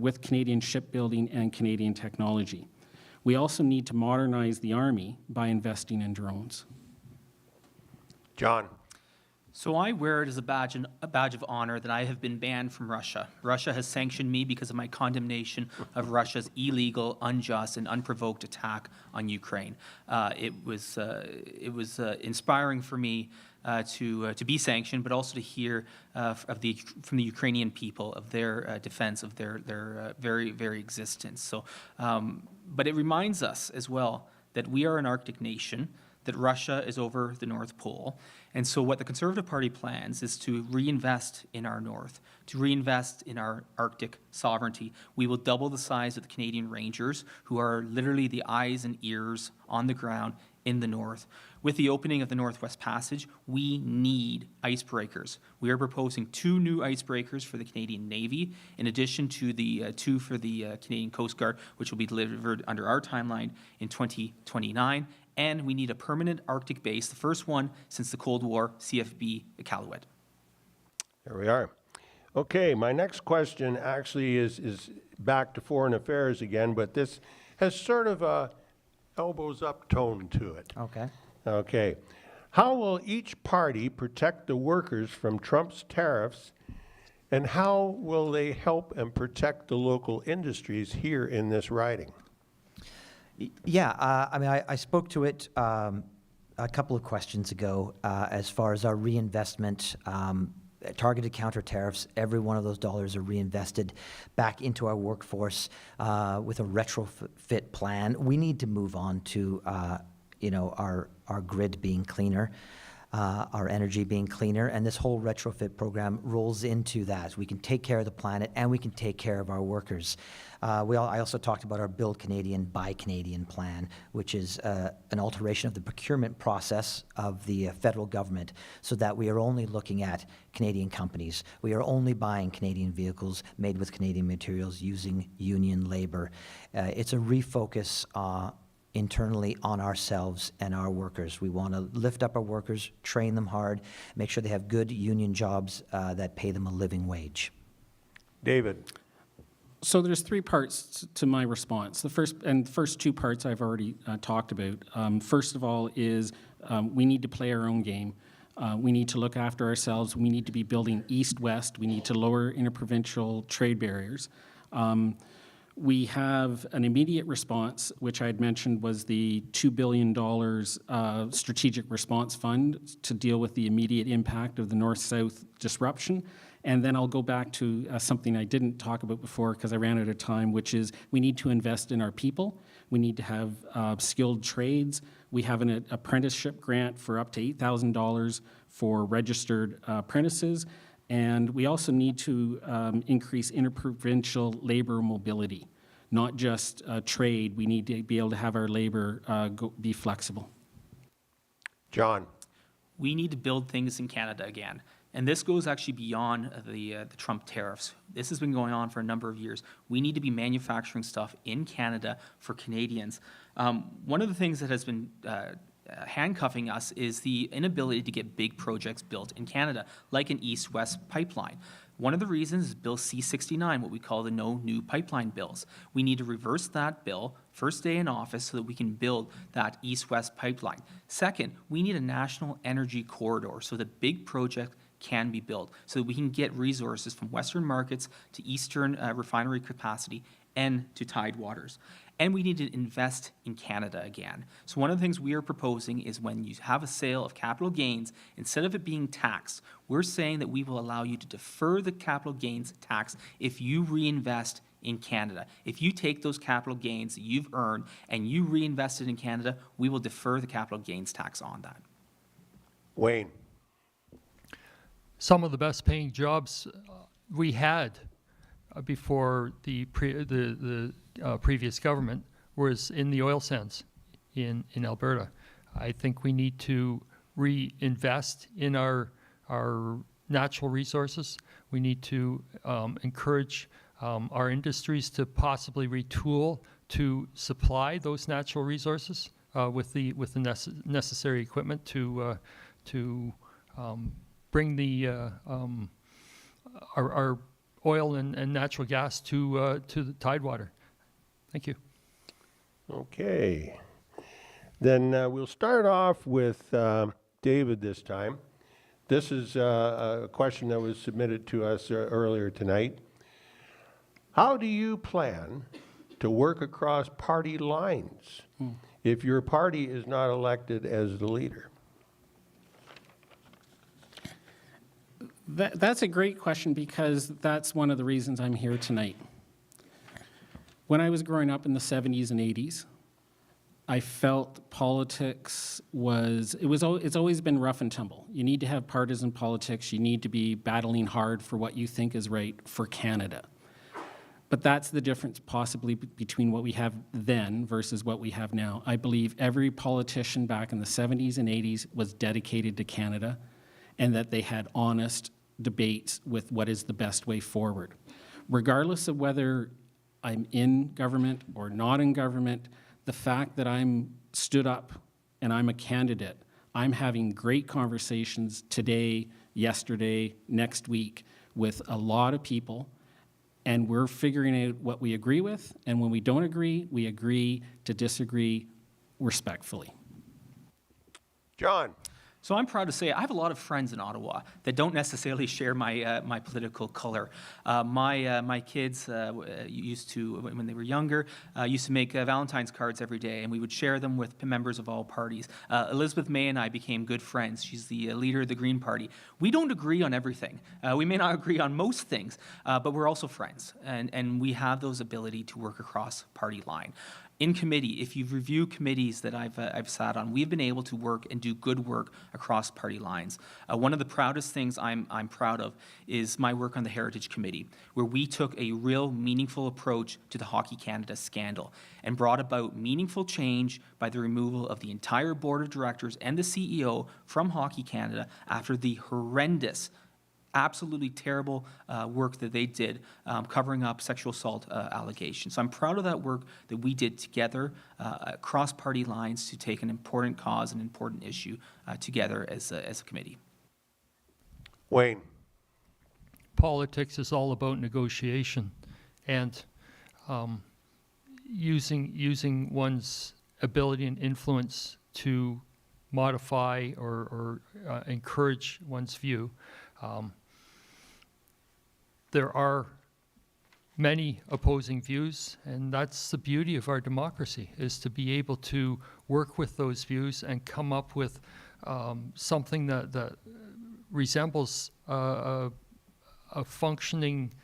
with Canadian shipbuilding and Canadian technology. We also need to modernize the Army by investing in drones. John. So I wear it as a badge of honor that I have been banned from Russia. Russia has sanctioned me because of my condemnation of Russia's illegal, unjust, and unprovoked attack on Ukraine. It was inspiring for me to be sanctioned, but also to hear from the Ukrainian people of their defense of their very, very existence. So, but it reminds us as well that we are an Arctic nation, that Russia is over the North Pole. And so what the Conservative Party plans is to reinvest in our North, to reinvest in our Arctic sovereignty. We will double the size of the Canadian Rangers, who are literally the eyes and ears on the ground in the North. With the opening of the Northwest Passage, we need icebreakers. We are proposing 2 new icebreakers for the Canadian Navy, in addition to the 2 for the Canadian Coast Guard, which will be delivered under our timeline in 2029. And we need a permanent Arctic base, the first one since the Cold War, CFB Iqaluit. There we are. Okay, my next question actually is back to foreign affairs again, but this has sort of a elbows up tone to it. Okay. Okay. How will each party protect the workers from Trump's tariffs, and how will they help and protect the local industries here in this riding? Yeah, I mean, I spoke to it a couple of questions ago as far as our reinvestment, targeted counter tariffs. Every one of those dollars are reinvested back into our workforce with a retrofit plan. We need to move on to, our grid being cleaner. Our energy being cleaner, and this whole retrofit program rolls into that. We can take care of the planet, and we can take care of our workers. I also talked about our Build Canadian, Buy Canadian plan, which is an alteration of the procurement process of the federal government, so that we are only looking at Canadian companies. We are only buying Canadian vehicles made with Canadian materials using union labor. It's a refocus internally on ourselves and our workers. We want to lift up our workers, train them hard, make sure they have good union jobs that pay them a living wage. David. So there's 3 parts to my response. The first 2 parts I've already talked about. First of all is we need to play our own game. We need to look after ourselves. We need to be building east-west. We need to lower interprovincial trade barriers. We have an immediate response, which I had mentioned was the $2 billion strategic response fund to deal with the immediate impact of the north-south disruption. And then I'll go back to something I didn't talk about before because I ran out of time, which is we need to invest in our people. We need to have skilled trades. We have an apprenticeship grant for up to $8,000 for registered apprentices. And we also need to increase interprovincial labor mobility, not just trade. We need to be able to have our labor be flexible. John. We need to build things in Canada again. And this goes actually beyond the Trump tariffs. This has been going on for a number of years. We need to be manufacturing stuff in Canada for Canadians. One of the things that has been handcuffing us is the inability to get big projects built in Canada, like an east-west pipeline. One of the reasons is Bill C-69, what we call the No New Pipeline Bills. We need to reverse that bill first day in office so that we can build that east-west pipeline. Second, we need a national energy corridor so that big projects can be built, so that we can get resources from Western markets to Eastern refinery capacity and to tidewaters. And we need to invest in Canada again. So one of the things we are proposing is when you have a sale of capital gains, instead of it being taxed, we're saying that we will allow you to defer the capital gains tax if you reinvest in Canada. If you take those capital gains that you've earned and you reinvest it in Canada, we will defer the capital gains tax on that. Wayne. Some of the best paying jobs we had before the previous government was in the oil sands in Alberta. I think we need to reinvest in our natural resources. We need to encourage our industries to possibly retool to supply those natural resources with the necessary equipment to bring our oil and natural gas to the Tidewater. Thank you. Okay. Then we'll start off with David this time. This is a question that was submitted to us earlier tonight. How do you plan to work across party lines if your party is not elected as the leader? That's a great question, because that's one of the reasons I'm here tonight. When I was growing up in the 70s and 80s, I felt politics it's always been rough and tumble. You need to have partisan politics. You need to be battling hard for what you think is right for Canada. But that's the difference possibly between what we have then versus what we have now. I believe every politician back in the 70s and 80s was dedicated to Canada, and that they had honest debates with what is the best way forward. Regardless of whether I'm in government or not in government, the fact that I'm stood up and I'm a candidate, I'm having great conversations today, yesterday, next week with a lot of people, and we're figuring out what we agree with, and when we don't agree, we agree to disagree respectfully. John. So I'm proud to say I have a lot of friends in Ottawa that don't necessarily share my my political color. My kids used to, when they were younger, used to make Valentine's cards every day, and we would share them with members of all parties. Elizabeth May and I became good friends. She's the leader of the Green Party. We don't agree on everything. We may not agree on most things, but we're also friends, and we have those ability to work across party line. In committee, if you review committees that I've sat on, we've been able to work and do good work across party lines. One of the proudest things I'm proud of is my work on the Heritage Committee, where we took a real meaningful approach to the Hockey Canada scandal and brought about meaningful change by the removal of the entire board of directors and the CEO from Hockey Canada after the horrendous, absolutely terrible work that they did covering up sexual assault allegations. So I'm proud of that work that we did together across party lines to take an important cause, an important issue together as a committee. Wayne. Politics is all about negotiation and using one's ability and influence to modify or encourage one's view. There are many opposing views, and that's the beauty of our democracy, is to be able to work with those views and come up with something that resembles a functioning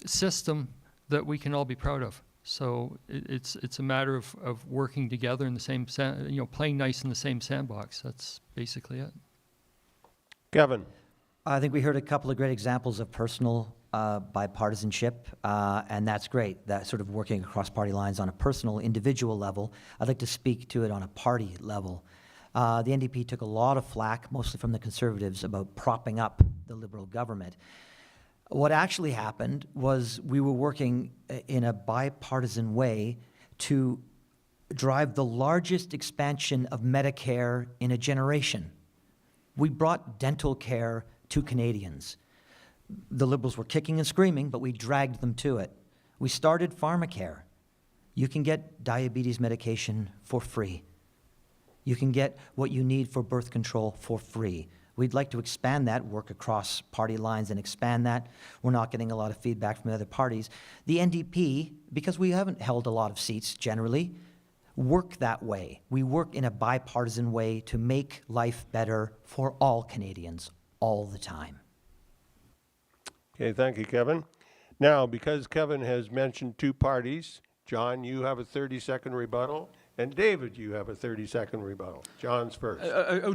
system that we can all be proud of. So it's a matter of working together in the same playing nice in the same sandbox. That's basically it. Kevin. I think we heard a couple of great examples of personal bipartisanship, and that's great, that sort of working across party lines on a personal, individual level. I'd like to speak to it on a party level. The NDP took a lot of flack, mostly from the Conservatives, about propping up the Liberal government. What actually happened was we were working in a bipartisan way to drive the largest expansion of Medicare in a generation. We brought dental care to Canadians. The Liberals were kicking and screaming, but we dragged them to it. We started pharmacare. You can get diabetes medication for free. You can get what you need for birth control for free. We'd like to expand that, work across party lines and expand that. We're not getting a lot of feedback from the other parties. The NDP, because we haven't held a lot of seats generally, work that way. We work in a bipartisan way to make life better for all Canadians all the time. Okay, thank you, Kevin. Now, because Kevin has mentioned two parties, John, you have a 30-second rebuttal, and David, you have a 30-second rebuttal. John's first.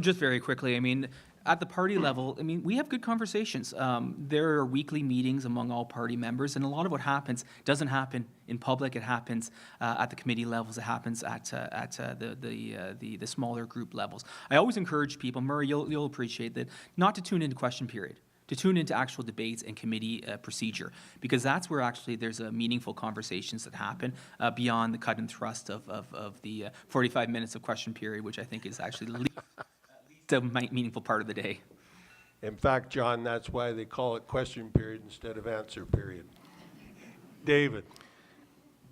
Just very quickly, I mean, at the party level, I mean, we have good conversations. There are weekly meetings among all party members, and a lot of what happens doesn't happen in public. It happens at the committee levels. It happens at the smaller group levels. I always encourage people, Murray, you'll appreciate that, not to tune into question period. to tune into actual debates and committee procedure, because that's where actually there's meaningful conversations that happen beyond the cut and thrust of the 45 minutes of question period, which I think is actually the least meaningful part of the day. In fact, John, that's why they call it question period instead of answer period. David.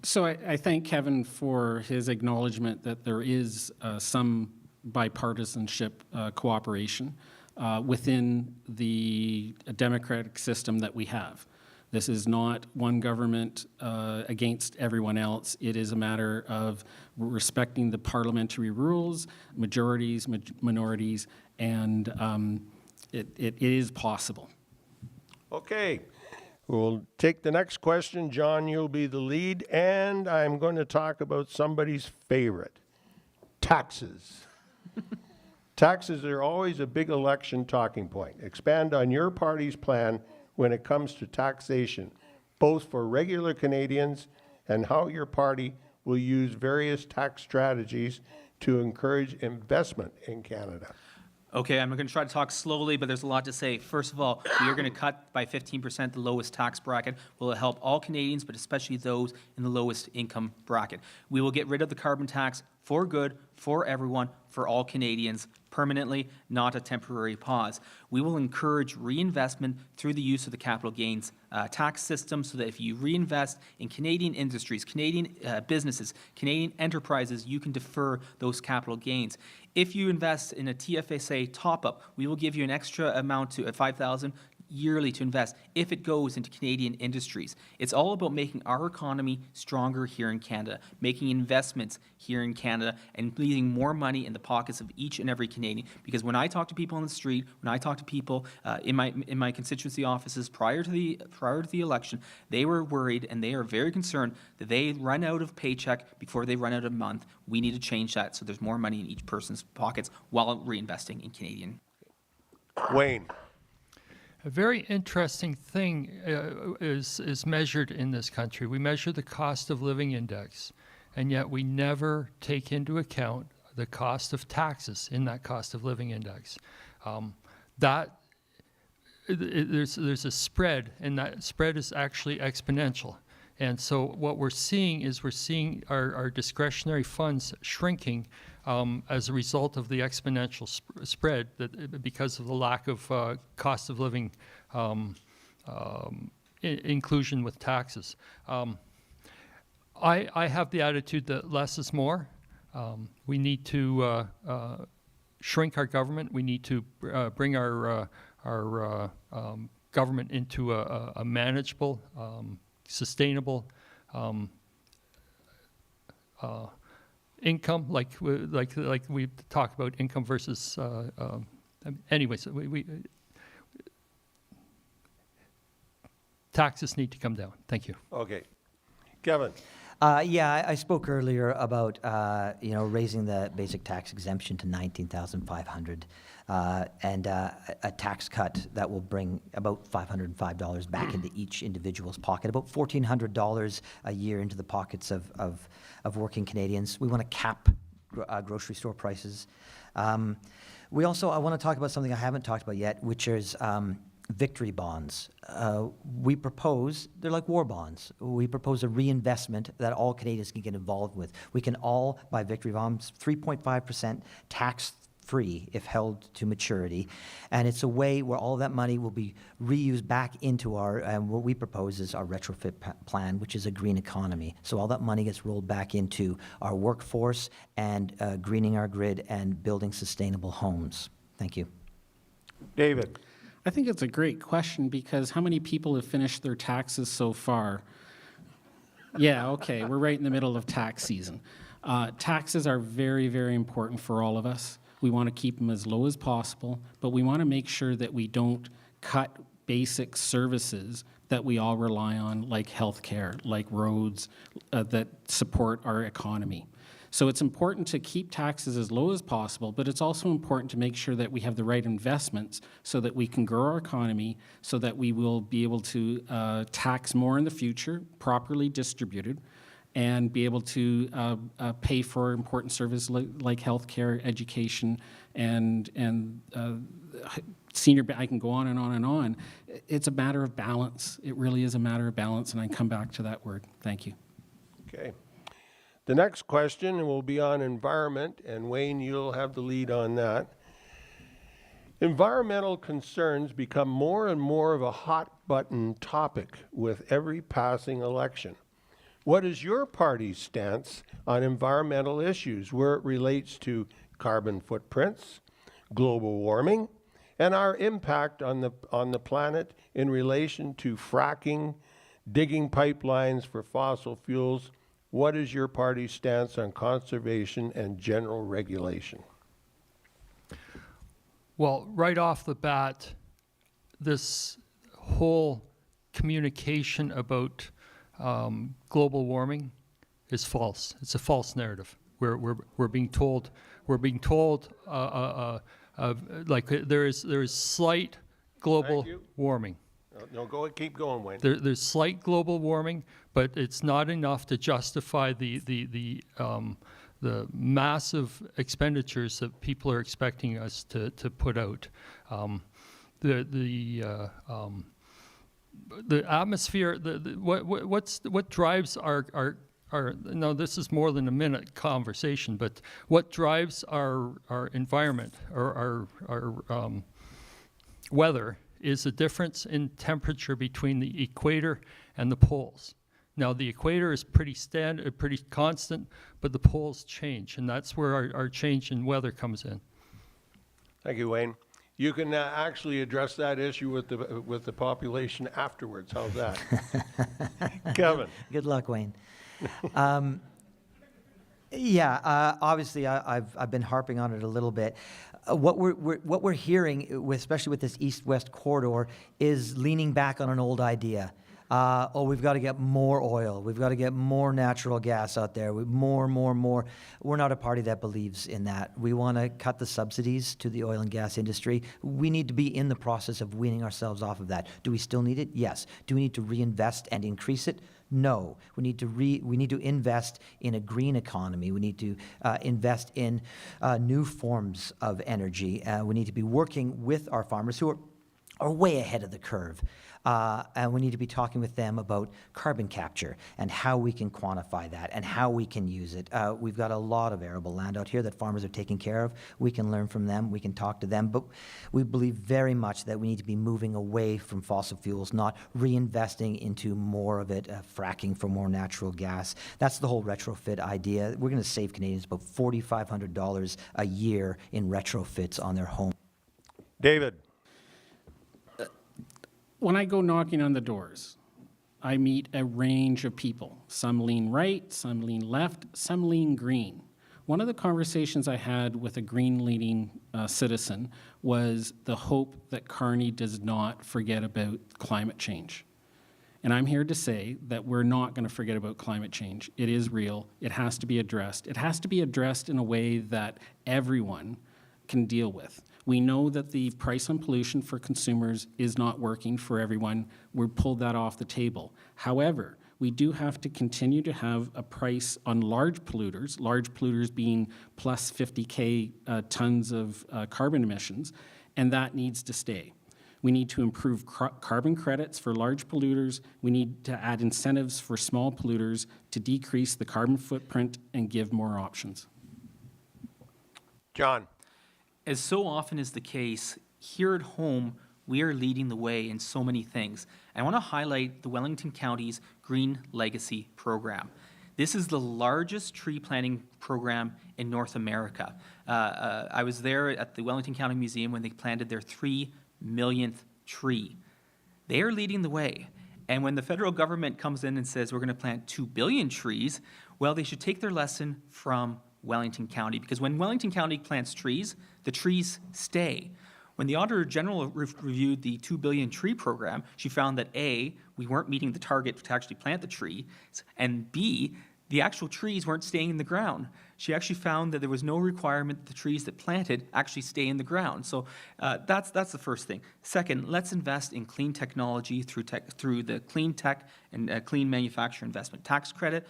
So I thank Kevin for his acknowledgement that there is some bipartisanship cooperation within the democratic system that we have. This is not one government against everyone else. It is a matter of respecting the parliamentary rules, majorities, minorities, and it is possible. Okay. We'll take the next question. John, you'll be the lead, and I'm going to talk about somebody's favorite, taxes. Taxes are always a big election talking point. Expand on your party's plan when it comes to taxation, both for regular Canadians and how your party will use various tax strategies to encourage investment in Canada. Okay, I'm going to try to talk slowly, but there's a lot to say. First of all, we are going to cut by 15% the lowest tax bracket. Will help all Canadians, but especially those in the lowest income bracket. We will get rid of the carbon tax for good, for everyone, for all Canadians, permanently, not a temporary pause. We will encourage reinvestment through the use of the capital gains tax system, so that if you reinvest in Canadian industries, Canadian businesses, Canadian enterprises, you can defer those capital gains. If you invest in a TFSA top-up, we will give you an extra amount to $5,000 yearly to invest if it goes into Canadian industries. It's all about making our economy stronger here in Canada, making investments here in Canada, and leaving more money in the pockets of each and every Canadian. Because when I talk to people on the street, when I talk to people in my constituency offices prior to the election, they were worried and they are very concerned that they run out of paycheck before they run out of month. We need to change that so there's more money in each person's pockets while reinvesting in Canadian. Wayne. A very interesting thing is measured in this country. We measure the cost of living index, and yet we never take into account the cost of taxes in that cost of living index. There's a spread, and that spread is actually exponential. And so what we're seeing is our discretionary funds shrinking as a result of the exponential spread because of the lack of cost of living inclusion with taxes. I have the attitude that less is more. We need to shrink our government. We need to bring our government into a manageable, sustainable income, like we talk about income versus. Anyways, taxes need to come down. Thank you. Okay. Kevin. Yeah, I spoke earlier about raising the basic tax exemption to $19,500, and a tax cut that will bring about $505 back into each individual's pocket, about $1,400 a year into the pockets of working Canadians. We want to cap grocery store prices. I want to talk about something I haven't talked about yet, which is victory bonds. We propose, they're like war bonds. We propose a reinvestment that all Canadians can get involved with. We can all buy victory bonds, 3.5% tax-free if held to maturity. And it's a way where all of that money will be reused back into and what we propose is our retrofit plan, which is a green economy. So all that money gets rolled back into our workforce and greening our grid and building sustainable homes. Thank you. David. I think it's a great question, because how many people have finished their taxes so far? Yeah, okay, we're right in the middle of tax season. Taxes are very, very important for all of us. We want to keep them as low as possible, but we want to make sure that we don't cut basic services that we all rely on, like healthcare, like roads, that support our economy. So it's important to keep taxes as low as possible, but it's also important to make sure that we have the right investments so that we can grow our economy, so that we will be able to tax more in the future, properly distributed, and be able to pay for important services like healthcare, education, and I can go on and on and on. It's a matter of balance. It really is a matter of balance, and I come back to that word. Thank you. Okay. The next question will be on environment, and Wayne, you'll have the lead on that. Environmental concerns become more and more of a hot-button topic with every passing election. What is your party's stance on environmental issues where it relates to carbon footprints, global warming, and our impact on the planet in relation to fracking, digging pipelines for fossil fuels? What is your party's stance on conservation and general regulation? Well, right off the bat, this whole communication about global warming is false. It's a false narrative. We're being told like there is slight global warming. No, keep going, Wayne. There's slight global warming, but it's not enough to justify the massive expenditures that people are expecting us to put out. The atmosphere, what drives our no, this is more than a minute conversation, but what drives our environment or our weather is the difference in temperature between the equator and the poles. Now, the equator is pretty constant, but the poles change, and that's where our change in weather comes in. Thank you, Wayne. You can actually address that issue with the population afterwards. How's that? Kevin. Good luck, Wayne. Obviously, I've been harping on it a little bit. What we're hearing, especially with this east-west corridor, is leaning back on an old idea. We've got to get more oil. We've got to get more natural gas out there. More. We're not a party that believes in that. We want to cut the subsidies to the oil and gas industry. We need to be in the process of weaning ourselves off of that. Do we still need it? Yes. Do we need to reinvest and increase it? No. We need to invest in a green economy. We need to invest in new forms of energy. We need to be working with our farmers who are way ahead of the curve. And we need to be talking with them about carbon capture and how we can quantify that and how we can use it. We've got a lot of arable land out here that farmers are taking care of. We can learn from them. We can talk to them. But we believe very much that we need to be moving away from fossil fuels, not reinvesting into more of it, fracking for more natural gas. That's the whole retrofit idea. We're going to save Canadians about $4,500 a year in retrofits on their home. David. When I go knocking on the doors, I meet a range of people. Some lean right, some lean left, some lean green. One of the conversations I had with a green-leaning citizen was the hope that Carney does not forget about climate change. And I'm here to say that we're not going to forget about climate change. It is real. It has to be addressed. It has to be addressed in a way that everyone can deal with. We know that the price on pollution for consumers is not working for everyone. We pulled that off the table. However, we do have to continue to have a price on large polluters being plus 50K tons of carbon emissions, and that needs to stay. We need to improve carbon credits for large polluters. We need to add incentives for small polluters to decrease the carbon footprint and give more options. John. As so often is the case, here at home, we are leading the way in so many things. I want to highlight the Wellington County's Green Legacy Program. This is the largest tree planting program in North America. I was there at the Wellington County Museum when they planted their 3 millionth tree. They are leading the way. And when the federal government comes in and says we're going to plant 2 billion trees, well, they should take their lesson from Wellington County, because when Wellington County plants trees, the trees stay. When the Auditor General reviewed the 2 billion tree program, she found that A, we weren't meeting the target to actually plant the tree, and B, the actual trees weren't staying in the ground. She actually found that there was no requirement that the trees that planted actually stay in the ground. So that's the first thing. Second, let's invest in clean technology through the Clean Tech and Clean Manufacturer Investment Tax Credit,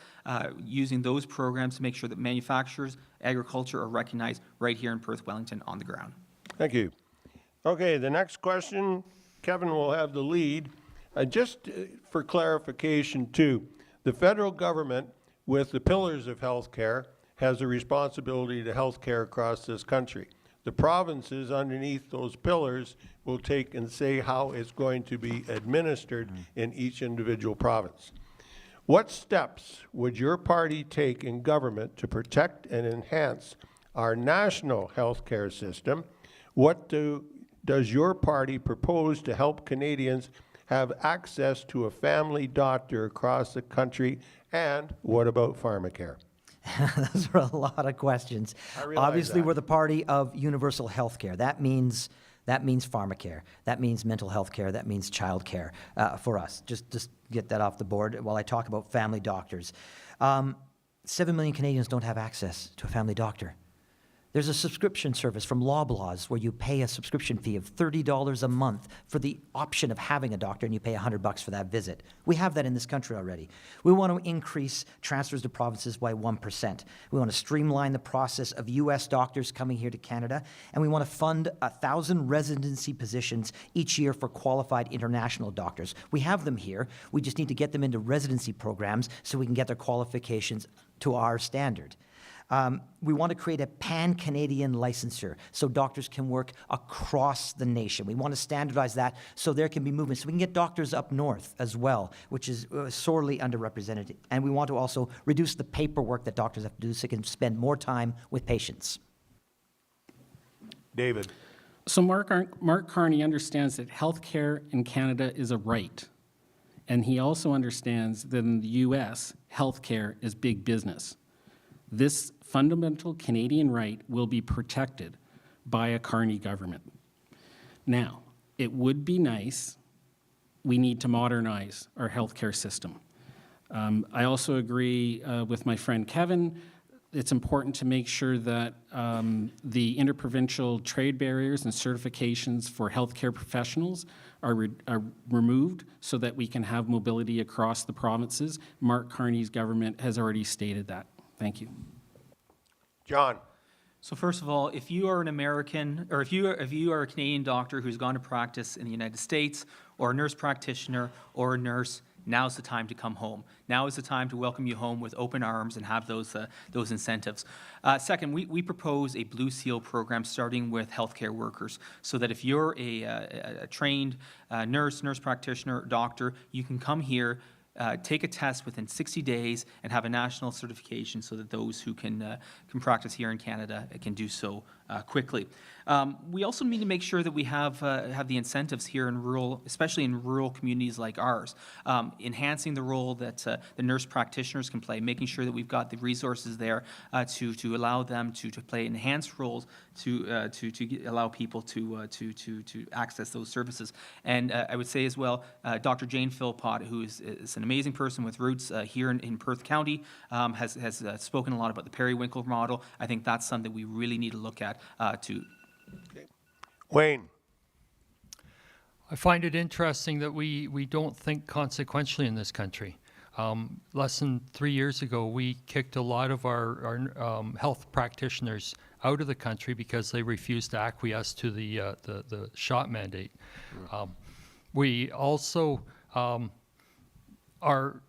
using those programs to make sure that manufacturers, agriculture are recognized right here in Perth, Wellington, on the ground. Thank you. Okay, the next question, Kevin will have the lead. Just for clarification too, the federal government with the pillars of healthcare has a responsibility to healthcare across this country. The provinces underneath those pillars will take and say how it's going to be administered in each individual province. What steps would your party take in government to protect and enhance our national healthcare system? What does your party propose to help Canadians have access to a family doctor across the country? And what about pharmacare? Those are a lot of questions. I realize Obviously, that. we're the party of universal health care. That means pharmacare. That means mental health care. That means child care for us. Just get that off the board while I talk about family doctors. 7 million Canadians don't have access to a family doctor. There's a subscription service from Loblaws where you pay a subscription fee of $30 a month for the option of having a doctor, and you pay $100 for that visit. We have that in this country already. We want to increase transfers to provinces by 1%. We want to streamline the process of U.S. doctors coming here to Canada, and we want to fund 1,000 residency positions each year for qualified international doctors. We have them here. We just need to get them into residency programs so we can get their qualifications to our standard. We want to create a pan-Canadian licensure so doctors can work across the nation. We want to standardize that so there can be movement, so we can get doctors up north as well, which is sorely underrepresented. And we want to also reduce the paperwork that doctors have to do so they can spend more time with patients. David. So Mark Carney understands that healthcare in Canada is a right. And he also understands that in the U.S., healthcare is big business. This fundamental Canadian right will be protected by a Carney government. Now, it would be nice, we need to modernize our healthcare system. I also agree with my friend Kevin. It's important to make sure that the interprovincial trade barriers and certifications for healthcare professionals are removed so that we can have mobility across the provinces. Mark Carney's government has already stated that. Thank you. John. So first of all, if you are an American, or if you are a Canadian doctor who's gone to practice in the United States, or a nurse practitioner, or a nurse, now's the time to come home. Now is the time to welcome you home with open arms and have those incentives. Second, we propose a Blue Seal program starting with healthcare workers, so that if you're a trained nurse practitioner, doctor, you can come here, take a test within 60 days and have a national certification so that those who can practice here in Canada can do so quickly. We also need to make sure that we have the incentives here in rural, especially in rural communities like ours, enhancing the role that the nurse practitioners can play, making sure that we've got the resources there to allow them to play enhanced roles to allow people to access those services. And I would say as well, Dr. Jane Philpott, who is an amazing person with roots here in Perth County, has spoken a lot about the periwinkle model. I think that's something we really need to look at to. Okay. Wayne. I find it interesting that we don't think consequentially in this country. Less than 3 years ago, we kicked a lot of our health practitioners out of the country because they refused to acquiesce to the shot mandate. We also are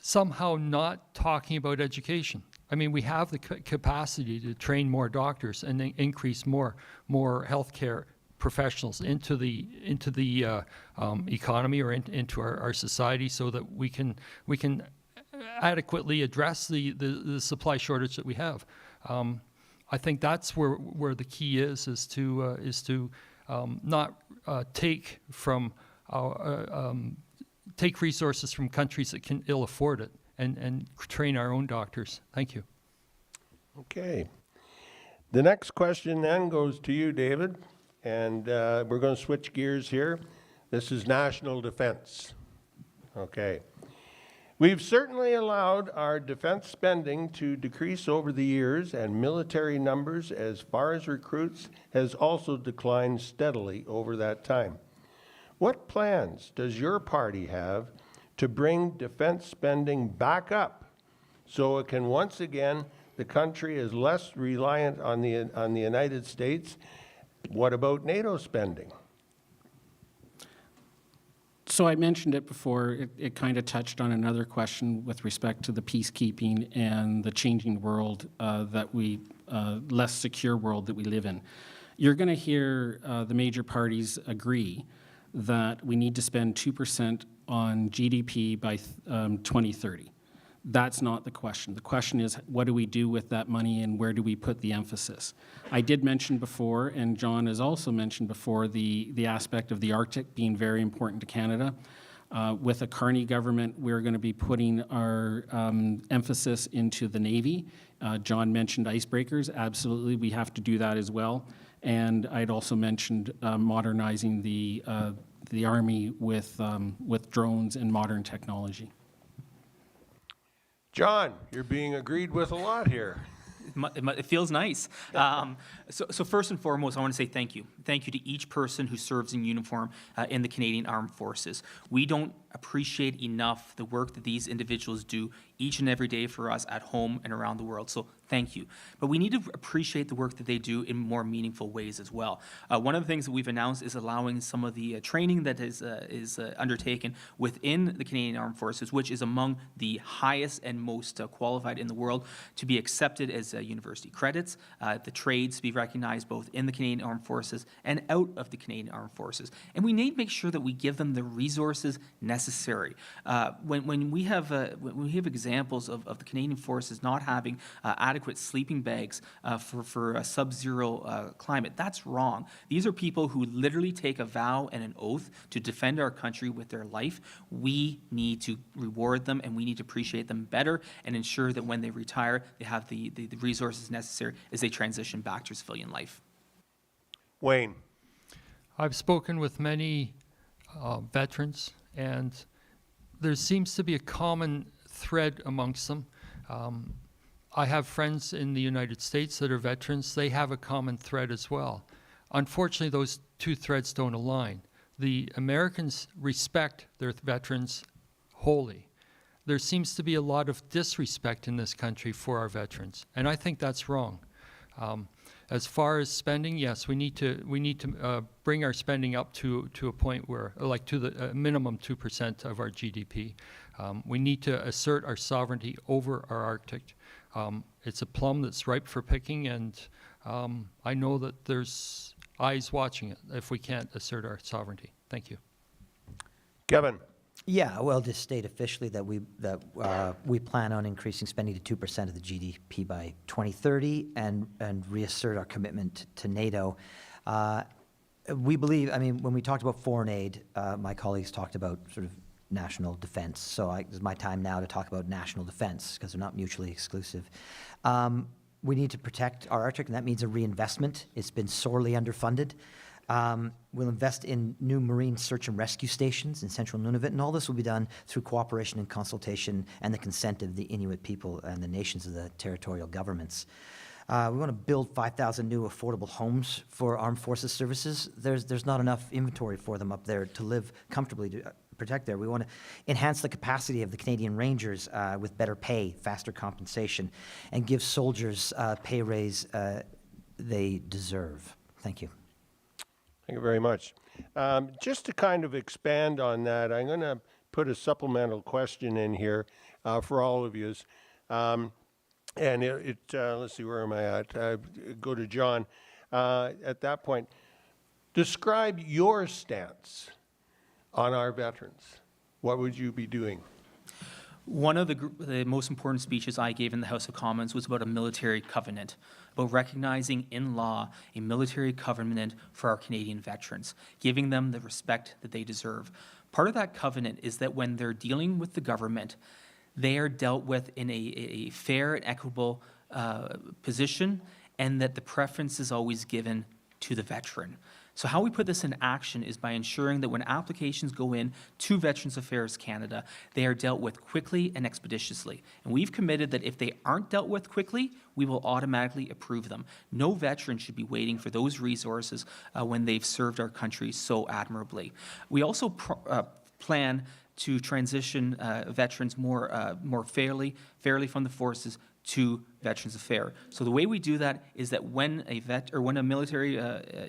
somehow not talking about education. I mean, we have the capacity to train more doctors and then increase more healthcare professionals into the economy or into our society, so that we can adequately address the supply shortage that we have. I think that's where the key is to not take resources from countries that can ill afford it, and train our own doctors. Thank you. Okay. The next question then goes to you, David, and we're going to switch gears here. This is national defense. Okay. We've certainly allowed our defense spending to decrease over the years, and military numbers as far as recruits has also declined steadily over that time. What plans does your party have to bring defense spending back up so it can once again, the country is less reliant on the United States What about NATO spending? So I mentioned it before, it kind of touched on another question with respect to the peacekeeping and the changing world less secure world that we live in. You're going to hear the major parties agree that we need to spend 2% on GDP by 2030. That's not the question. The question is, what do we do with that money and where do we put the emphasis? I did mention before, and John has also mentioned before, the aspect of the Arctic being very important to Canada. With a Carney government, we're going to be putting our emphasis into the Navy. John mentioned icebreakers. Absolutely, we have to do that as well. And I'd also mentioned modernizing the Army with drones and modern technology. John, you're being agreed with a lot here. It feels nice. So first and foremost, I want to say thank you. Thank you to each person who serves in uniform in the Canadian Armed Forces. We don't appreciate enough the work that these individuals do each and every day for us at home and around the world. So thank you. But we need to appreciate the work that they do in more meaningful ways as well. One of the things that we've announced is allowing some of the training that is undertaken within the Canadian Armed Forces, which is among the highest and most qualified in the world, to be accepted as university credits, the trades to be recognized both in the Canadian Armed Forces and out of the Canadian Armed Forces. And we need to make sure that we give them the resources necessary. When we have examples of the Canadian Forces not having adequate sleeping bags for a sub-zero climate, that's wrong. These are people who literally take a vow and an oath to defend our country with their life. We need to reward them and we need to appreciate them better and ensure that when they retire, they have the resources necessary as they transition back to civilian life. Wayne. I've spoken with many veterans, and there seems to be a common thread amongst them. I have friends in the United States that are veterans. They have a common thread as well. Unfortunately, those two threads don't align. The Americans respect their veterans wholly. There seems to be a lot of disrespect in this country for our veterans, and I think that's wrong. As far as spending, yes, we need to bring our spending up to a point where, like, to the minimum 2% of our GDP. We need to assert our sovereignty over our Arctic. It's a plum that's ripe for picking, and I know that there's eyes watching it if we can't assert our sovereignty. Thank you. Kevin. Yeah, well, just state officially that we plan on increasing spending to 2% of the GDP by 2030 and reassert our commitment to NATO. We believe, I mean, when we talked about foreign aid, my colleagues talked about sort of national defense. So it's my time now to talk about national defense because they're not mutually exclusive. We need to protect our Arctic, and that means a reinvestment. It's been sorely underfunded. We'll invest in new marine search and rescue stations in central Nunavut, and all this will be done through cooperation and consultation and the consent of the Inuit people and the nations of the territorial governments. We want to build 5,000 new affordable homes for armed forces services. There's not enough inventory for them up there to live comfortably to protect there. We want to enhance the capacity of the Canadian Rangers with better pay, faster compensation, and give soldiers pay raise they deserve. Thank you. Thank you very much. Just to kind of expand on that, I'm going to put a supplemental question in here for all of you. And let's see, where am I at? Go to John. At that point, describe your stance on our veterans. What would you be doing? One of the most important speeches I gave in the House of Commons was about a military covenant, about recognizing in law a military covenant for our Canadian veterans, giving them the respect that they deserve. Part of that covenant is that when they're dealing with the government, they are dealt with in a fair and equitable position, and that the preference is always given to the veteran. So how we put this in action is by ensuring that when applications go in to Veterans Affairs Canada, they are dealt with quickly and expeditiously. And we've committed that if they aren't dealt with quickly, we will automatically approve them. No veteran should be waiting for those resources when they've served our country so admirably. We also plan to transition veterans more fairly from the forces to Veterans Affairs. So the way we do that is that when a military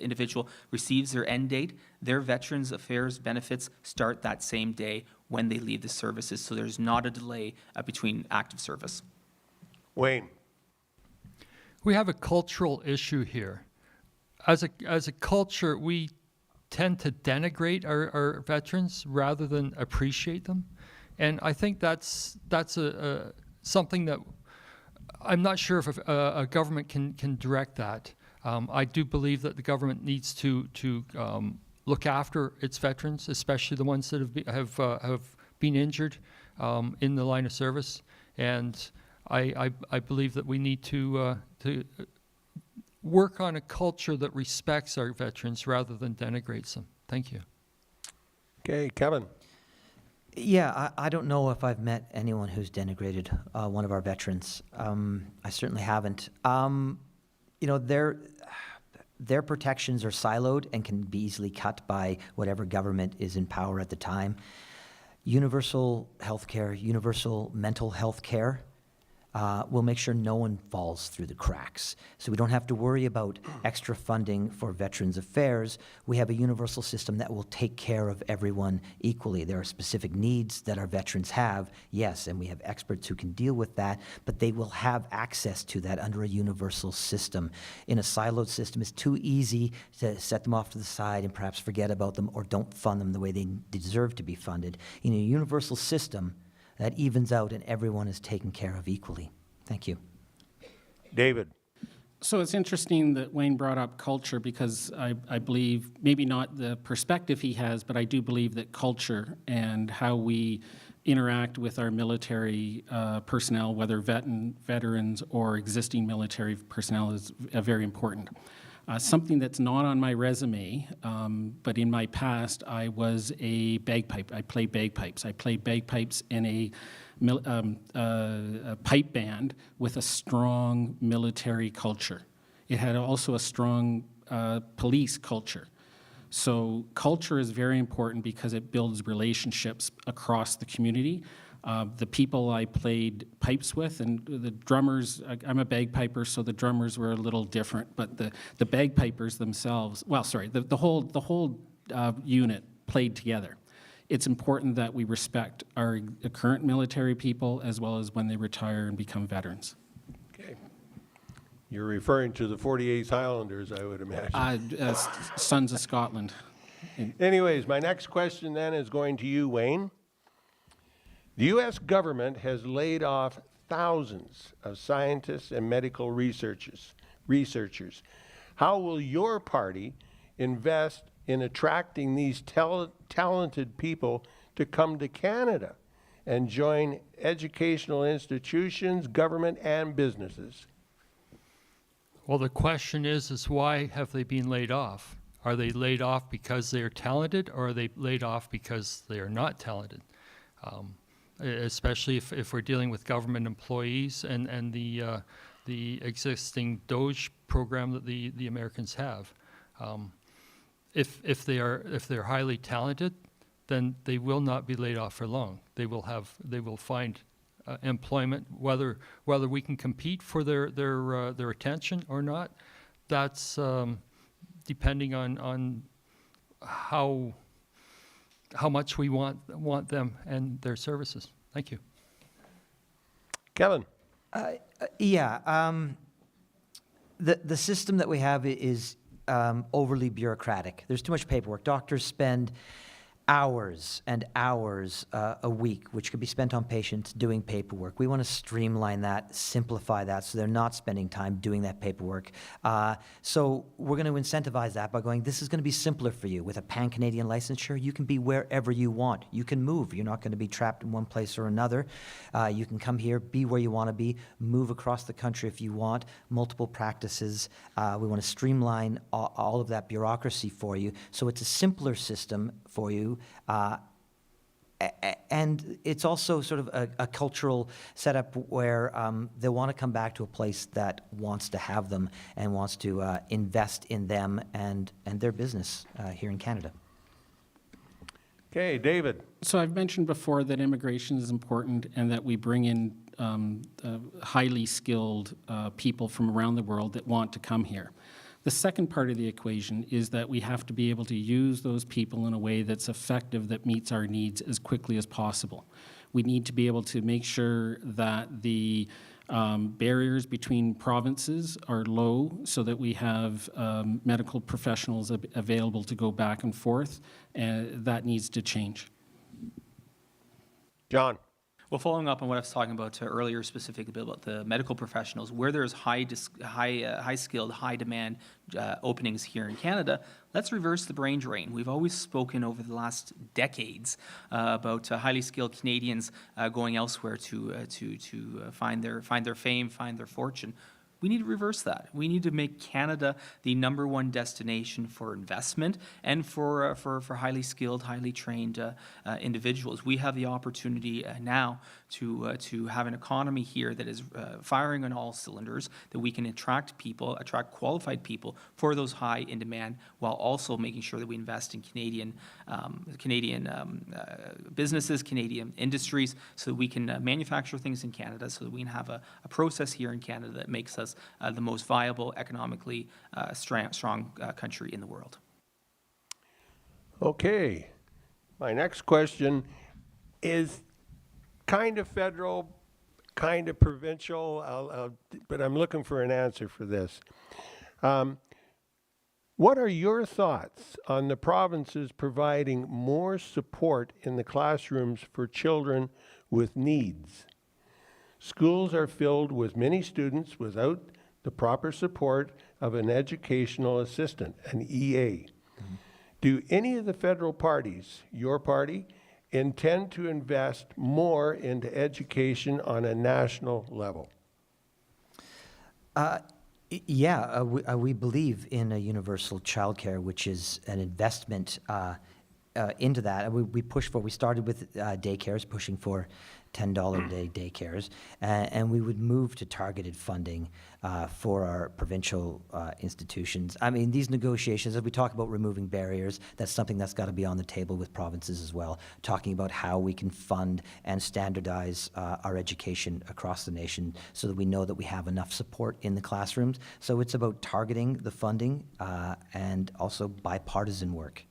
individual receives their end date, their Veterans Affairs benefits start that same day when they leave the services. So there's not a delay between active service. Wayne. We have a cultural issue here. As a culture, we tend to denigrate our veterans rather than appreciate them, and I think that's something that I'm not sure if a government can direct that. I do believe that the government needs to look after its veterans, especially the ones that have been injured in the line of service, and I believe that we need to work on a culture that respects our veterans rather than denigrates them. Thank you. Okay, Kevin. Yeah, I don't know if I've met anyone who's denigrated one of our veterans. I certainly haven't. Their protections are siloed and can be easily cut by whatever government is in power at the time. Universal health care, universal mental health care will make sure no one falls through the cracks. So we don't have to worry about extra funding for Veterans Affairs. We have a universal system that will take care of everyone equally. There are specific needs that our veterans have, yes, and we have experts who can deal with that, but they will have access to that under a universal system. In a siloed system, it's too easy to set them off to the side and perhaps forget about them or don't fund them the way they deserve to be funded. In a universal system, that evens out and everyone is taken care of equally. Thank you. David. So it's interesting that Wayne brought up culture because I believe, maybe not the perspective he has, but I do believe that culture and how we interact with our military personnel, whether veterans or existing military personnel, is very important. Something that's not on my resume, but in my past, I was a bagpipe. I played bagpipes. I played bagpipes in a pipe band with a strong military culture. It had also a strong police culture. So culture is very important because it builds relationships across the community. The people I played pipes with and the drummers, I'm a bagpiper, so the drummers were a little different, but the bagpipers themselves, the whole unit played together. It's important that we respect our current military people as well as when they retire and become veterans. Okay. You're referring to the 48th Highlanders, I would imagine. Sons of Scotland. Anyways, my next question then is going to you, Wayne. The U.S. government has laid off thousands of scientists and medical researchers. How will your party invest in attracting these talented people to come to Canada and join educational institutions, government, and businesses? Well, the question is why have they been laid off? Are they laid off because they are talented, or are they laid off because they are not talented? Especially if we're dealing with government employees and the existing DOGE program that the Americans have. If they're highly talented, then they will not be laid off for long. They will find employment, whether we can compete for their attention or not. That's depending on how much we want them and their services. Thank you. Kevin. The system that we have is overly bureaucratic. There's too much paperwork. Doctors spend hours and hours a week, which could be spent on patients doing paperwork. We want to streamline that, simplify that, so they're not spending time doing that paperwork. So we're going to incentivize that by going, this is going to be simpler for you. With a pan-Canadian licensure, you can be wherever you want. You can move. You're not going to be trapped in one place or another. You can come here, be where you want to be, move across the country if you want, multiple practices. We want to streamline all of that bureaucracy for you, so it's a simpler system for you. And it's also sort of a cultural setup where they'll want to come back to a place that wants to have them and wants to invest in them and their business here in Canada. Okay, David. So I've mentioned before that immigration is important and that we bring in highly skilled people from around the world that want to come here. The second part of the equation is that we have to be able to use those people in a way that's effective, that meets our needs as quickly as possible. We need to be able to make sure that the barriers between provinces are low so that we have medical professionals available to go back and forth, and that needs to change. John. Well, following up on what I was talking about earlier, specifically about the medical professionals, where there's high skilled, high demand openings here in Canada, let's reverse the brain drain. We've always spoken over the last decades about highly skilled Canadians going elsewhere to find their fame, find their fortune. We need to reverse that. We need to make Canada the #1 destination for investment and for highly skilled, highly trained individuals. We have the opportunity now to have an economy here that is firing on all cylinders, that we can attract qualified people for those high in demand, while also making sure that we invest in Canadian businesses, Canadian industries, so that we can manufacture things in Canada, so that we can have a process here in Canada that makes us the most viable, economically strong country in the world. Okay. My next question is kind of federal, kind of provincial, but I'm looking for an answer for this. What are your thoughts on the provinces providing more support in the classrooms for children with needs? Schools are filled with many students without the proper support of an educational assistant, an EA. Do any of the federal parties, your party, intend to invest more into education on a national level? We believe in a universal childcare, which is an investment into that. We push for. We started with daycares, pushing for $10 a day daycares, and we would move to targeted funding for our provincial institutions. I mean, these negotiations, as we talk about removing barriers, that's something that's got to be on the table with provinces as well, talking about how we can fund and standardize our education across the nation so that we know that we have enough support in the classrooms. So it's about targeting the funding and also bipartisan work.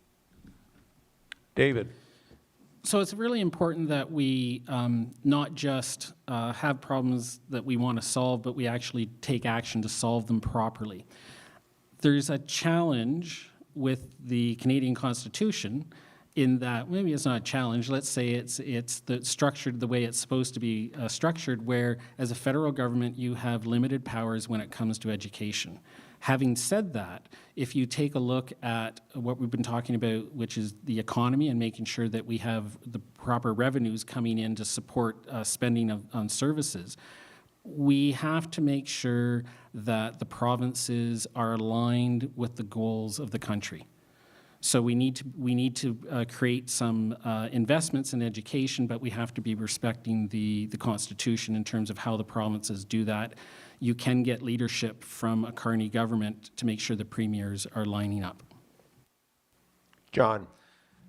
David. So it's really important that we not just have problems that we want to solve, but we actually take action to solve them properly. There's a challenge with the Canadian Constitution in that, maybe it's not a challenge, let's say it's structured the way it's supposed to be structured, where as a federal government you have limited powers when it comes to education. Having said that, if you take a look at what we've been talking about, which is the economy and making sure that we have the proper revenues coming in to support spending on services, we have to make sure that the provinces are aligned with the goals of the country. So we need to create some investments in education, but we have to be respecting the Constitution in terms of how the provinces do that. You can get leadership from a Carney government to make sure the premiers are lining up. John.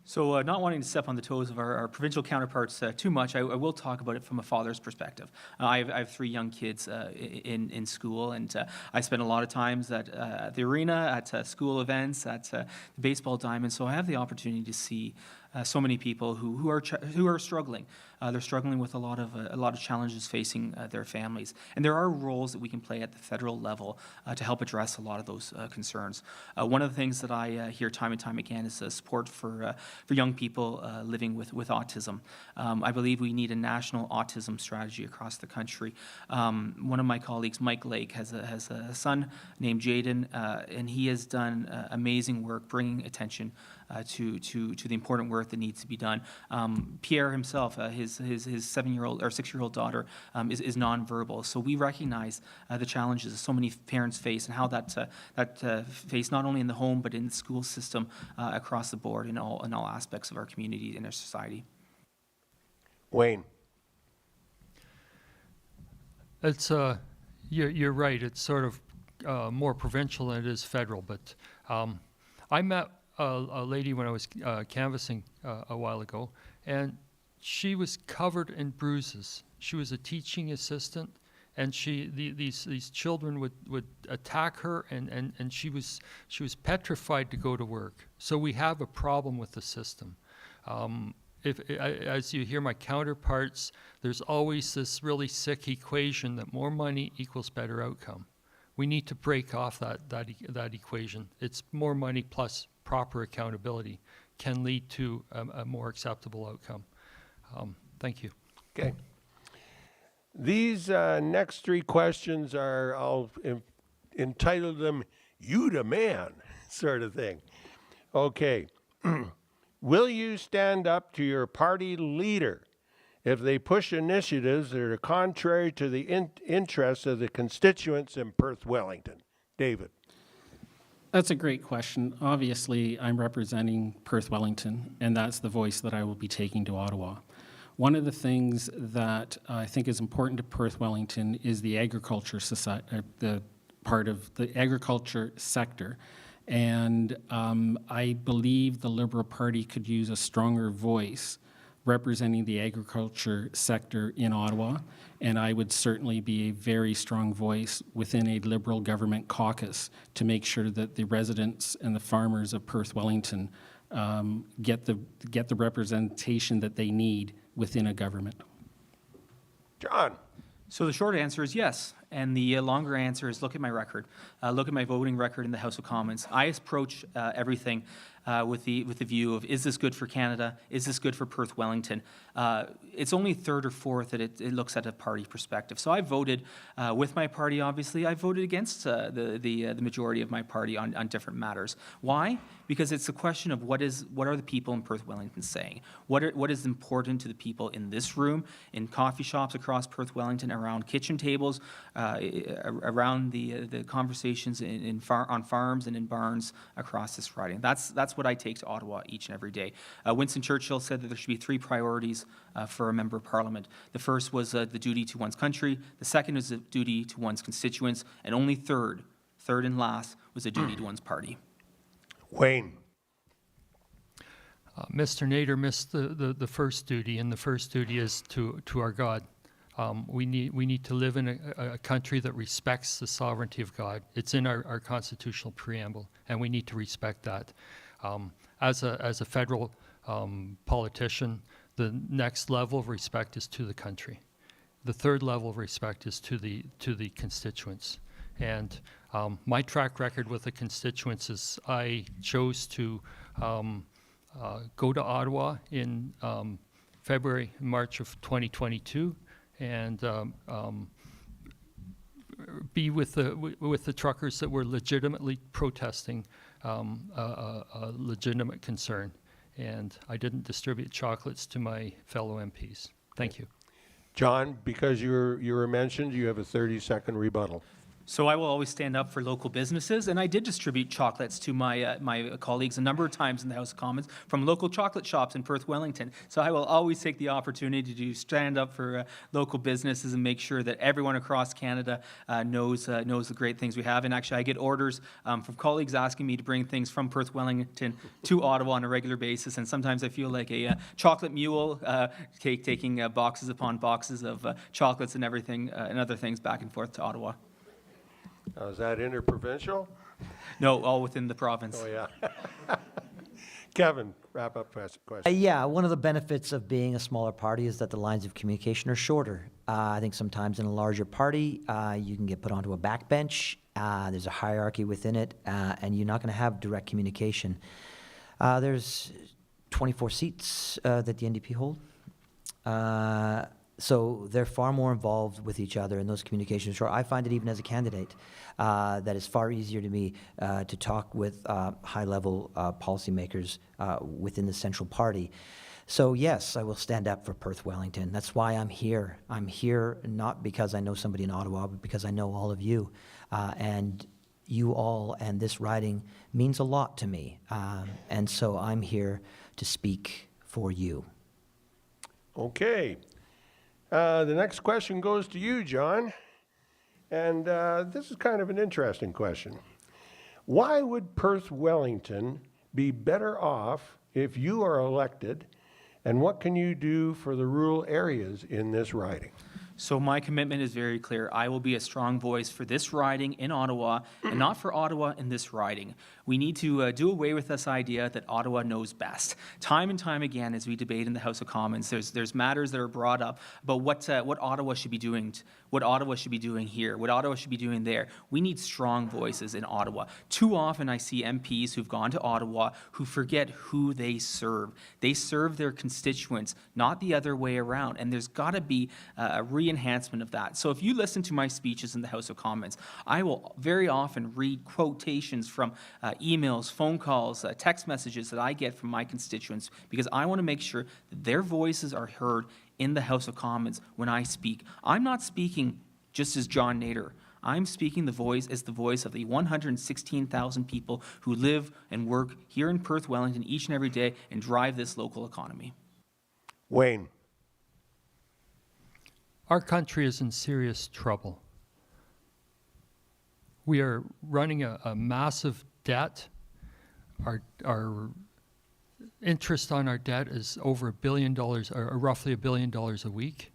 So not wanting to step on the toes of our provincial counterparts too much, I will talk about it from a father's perspective. I have 3 young kids in school, and I spend a lot of times at the arena, at school events, at the baseball diamond, so I have the opportunity to see so many people who are struggling. They're struggling with a lot of challenges facing their families, and there are roles that we can play at the federal level to help address a lot of those concerns. One of the things that I hear time and time again is support for young people living with autism. I believe we need a national autism strategy across the country. One of my colleagues, Mike Lake, has a son named Jaden, and he has done amazing work bringing attention to the important work that needs to be done. Pierre himself, his 7-year-old or 6-year-old daughter is nonverbal. So we recognize the challenges that so many parents face and how that face not only in the home but in the school system across the board in all aspects of our community and our society. Wayne. It's you're right. It's sort of more provincial than it is federal. But I met a lady when I was canvassing a while ago, and she was covered in bruises. She was a teaching assistant, and these children would attack her, and she was petrified to go to work. So we have a problem with the system. As you hear my counterparts, there's always this really sick equation that more money equals better outcome. We need to break off that equation. It's more money plus proper accountability can lead to a more acceptable outcome. Thank you. Okay. These next three questions are, I'll entitle them, "You the man," sort of thing. Okay. Will you stand up to your party leader if they push initiatives that are contrary to the interests of the constituents in Perth Wellington? David. That's a great question. Obviously, I'm representing Perth Wellington, and that's the voice that I will be taking to Ottawa. One of the things that I think is important to Perth Wellington is the agriculture society, the part of the agriculture sector. And I believe the Liberal Party could use a stronger voice representing the agriculture sector in Ottawa, and I would certainly be a very strong voice within a Liberal government caucus to make sure that the residents and the farmers of Perth Wellington get the representation that they need within a government. John. So the short answer is yes, and the longer answer is look at my record. Look at my voting record in the House of Commons. I approach everything with the view of, is this good for Canada? Is this good for Perth Wellington? It's only third or fourth that it looks at a party perspective. So I voted with my party, obviously. I voted against the majority of my party on different matters. Why? Because it's a question of what are the people in Perth Wellington saying? What is important to the people in this room, in coffee shops across Perth Wellington, around kitchen tables, around the conversations on farms and in barns across this riding. That's what I take to Ottawa each and every day. Winston Churchill said that there should be three priorities for a member of Parliament. The first was the duty to one's country. The second was the duty to one's constituents. And only third and last, was the duty to one's party. Wayne. Mr. Nader missed the first duty, and the first duty is to our God. We need to live in a country that respects the sovereignty of God. It's in our constitutional preamble, and we need to respect that. As a federal politician, the next level of respect is to the country. The third level of respect is to the constituents. And my track record with the constituents is I chose to go to Ottawa in February and March of 2022 and be with the truckers that were legitimately protesting a legitimate concern. And I didn't distribute chocolates to my fellow MPs. Thank you. John, because you were mentioned, you have a 30-second rebuttal. So I will always stand up for local businesses, and I did distribute chocolates to my my colleagues a number of times in the House of Commons from local chocolate shops in Perth Wellington. So I will always take the opportunity to stand up for local businesses and make sure that everyone across Canada knows the great things we have. And actually, I get orders from colleagues asking me to bring things from Perth Wellington to Ottawa on a regular basis, and sometimes I feel like a chocolate mule taking boxes upon boxes of chocolates and everything and other things back and forth to Ottawa. Is that interprovincial? No, all within the province. Oh, yeah. Kevin, wrap up question. Yeah, one of the benefits of being a smaller party is that the lines of communication are shorter. I think sometimes in a larger party, you can get put onto a backbench. There's a hierarchy within it, and you're not going to have direct communication. There's 24 seats that the NDP hold. So they're far more involved with each other in those communications. Sure, I find it even as a candidate that it's far easier to me to talk with high-level policymakers within the central party. So yes, I will stand up for Perth Wellington. That's why I'm here. I'm here not because I know somebody in Ottawa, but because I know all of you. And you all and this riding means a lot to me. And so I'm here to speak for you. Okay. The next question goes to you, John. And this is kind of an interesting question. Why would Perth Wellington be better off if you are elected? And what can you do for the rural areas in this riding? So my commitment is very clear. I will be a strong voice for this riding in Ottawa, and not for Ottawa in this riding. We need to do away with this idea that Ottawa knows best. Time and time again, as we debate in the House of Commons, there's matters that are brought up about what Ottawa should be doing, what Ottawa should be doing here, what Ottawa should be doing there. We need strong voices in Ottawa. Too often I see MPs who've gone to Ottawa who forget who they serve. They serve their constituents, not the other way around. And there's got to be a re-enhancement of that. So if you listen to my speeches in the House of Commons, I will very often read quotations from emails, phone calls, text messages that I get from my constituents, because I want to make sure that their voices are heard in the House of Commons when I speak. I'm not speaking just as John Nader. I'm speaking the voice as the voice of the 116,000 people who live and work here in Perth, Wellington each and every day and drive this local economy. Wayne. Our country is in serious trouble. We are running a massive debt. Our interest on our debt is over $1 billion, or roughly $1 billion a week.